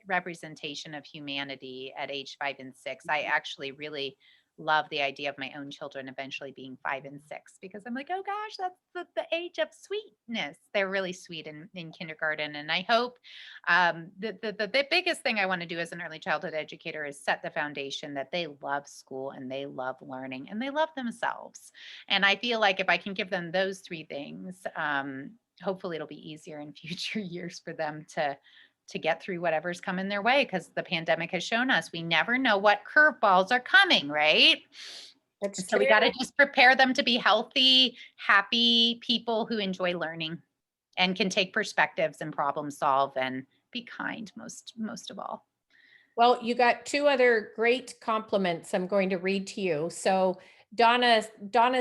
representation of humanity at age 5 and 6. I actually really love the idea of my own children eventually being 5 and 6 because I'm like, oh gosh, that's the age of sweetness. They're really sweet in kindergarten. And I hope the biggest thing I want to do as an early childhood educator is set the foundation that they love school and they love learning and they love themselves. And I feel like if I can give them those three things, hopefully it'll be easier in future years for them to get through whatever's coming their way, because the pandemic has shown us we never know what curveballs are coming, right? That's So we got to just prepare them to be healthy, happy people who enjoy learning and can take perspectives and problem solve and be kind most of all. Well, you got two other great compliments I'm going to read to you. So Donna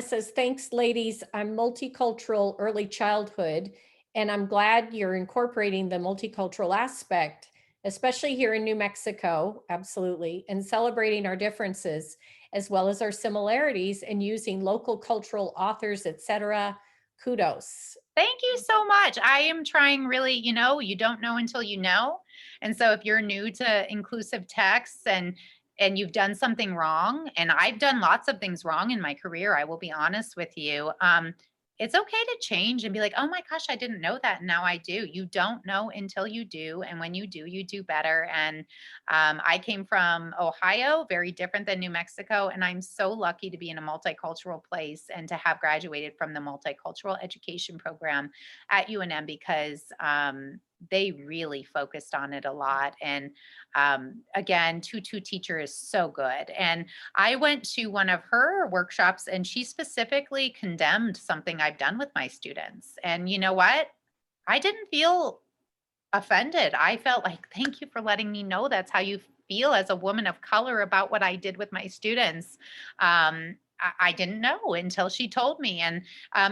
says, thanks, ladies. I'm multicultural early childhood, and I'm glad you're incorporating the multicultural aspect, especially here in New Mexico, absolutely, and celebrating our differences as well as our similarities and using local cultural authors, etc. Kudos. Thank you so much. I am trying really, you don't know until you know. And so if you're new to inclusive texts and you've done something wrong, and I've done lots of things wrong in my career, I will be honest with you. It's okay to change and be like, oh my gosh, I didn't know that. And now I do. You don't know until you do. And when you do better. And I came from Ohio, very different than New Mexico. And I'm so lucky to be in a multicultural place and to have graduated from the multicultural education program at UNM because they really focused on it a lot. And again, Tutu teacher is so good. And I went to one of her workshops and she specifically condemned something I've done with my students. And you know what? I didn't feel offended. I felt like, thank you for letting me know that's how you feel as a woman of color about what I did with my students. I didn't know until she told me. And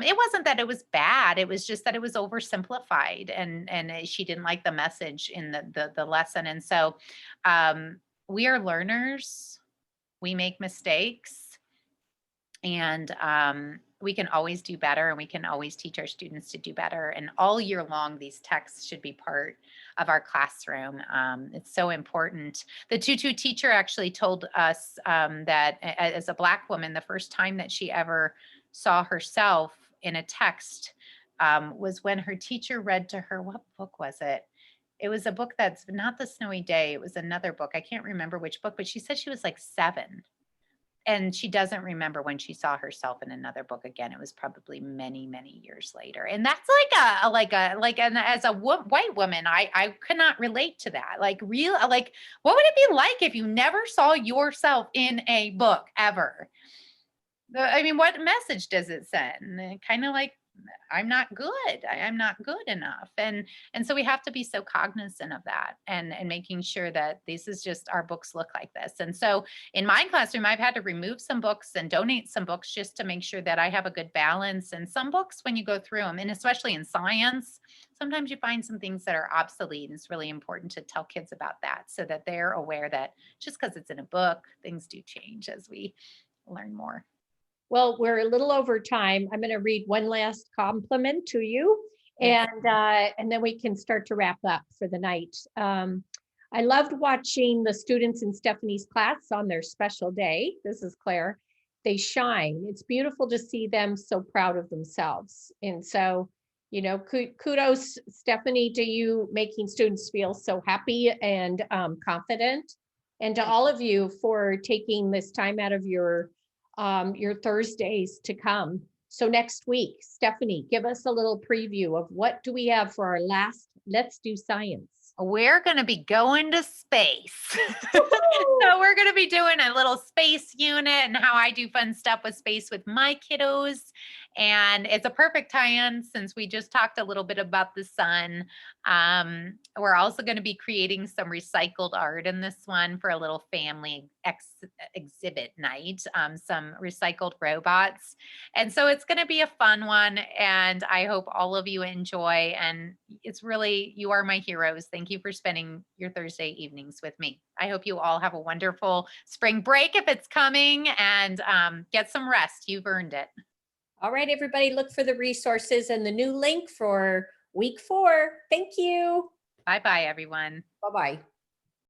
it wasn't that it was bad. It was just that it was oversimplified and she didn't like the message in the lesson. And so we are learners. We make mistakes. And we can always do better and we can always teach our students to do better. And all year long, these texts should be part of our classroom. It's so important. The Tutu teacher actually told us that as a Black woman, the first time that she ever saw herself in a text was when her teacher read to her, what book was it? It was a book that's not The Snowy Day. It was another book. I can't remember which book, but she said she was like 7. And she doesn't remember when she saw herself in another book again. It was probably many, many years later. And that's as a white woman, I could not relate to that. What would it be like if you never saw yourself in a book ever? I mean, what message does it send? Kind of like I'm not good. I'm not good enough. And so we have to be so cognizant of that and making sure that this is just our books look like this. And so in my classroom, I've had to remove some books and donate some books just to make sure that I have a good balance. And some books, when you go through them, and especially in science, sometimes you find some things that are obsolete. And it's really important to tell kids about that so that they're aware that just because it's in a book, things do change as we learn more. Well, we're a little over time. I'm going to read one last compliment to you, Yes. and then we can start to wrap up for the night. I loved watching the students in Stephanie's class on their special day. This is Claire. They shine. It's beautiful to see them so proud of themselves. And so, you know, kudos, Stephanie, to you making students feel so happy and confident, and to all of you for taking this time out of your Thursdays to come. So next week, Stephanie, give us a little preview of what do we have for our last Let's Do Science. We're going to be going to space. So we're going to be doing a little space unit and how I do fun stuff with space with my kiddos. And it's a perfect tie-in since we just talked a little bit about the sun. We're also going to be creating some recycled art in this one for a little family exhibit night, some recycled robots. And so it's going to be a fun one. And I hope all of you enjoy. And it's really, you are my heroes. Thank you for spending your Thursday evenings with me. I hope you all have a wonderful spring break if it's coming, and get some rest. You've earned it. All right, everybody, look for the resources and the new link for week 4. Thank you. Bye-bye, everyone. Bye-bye.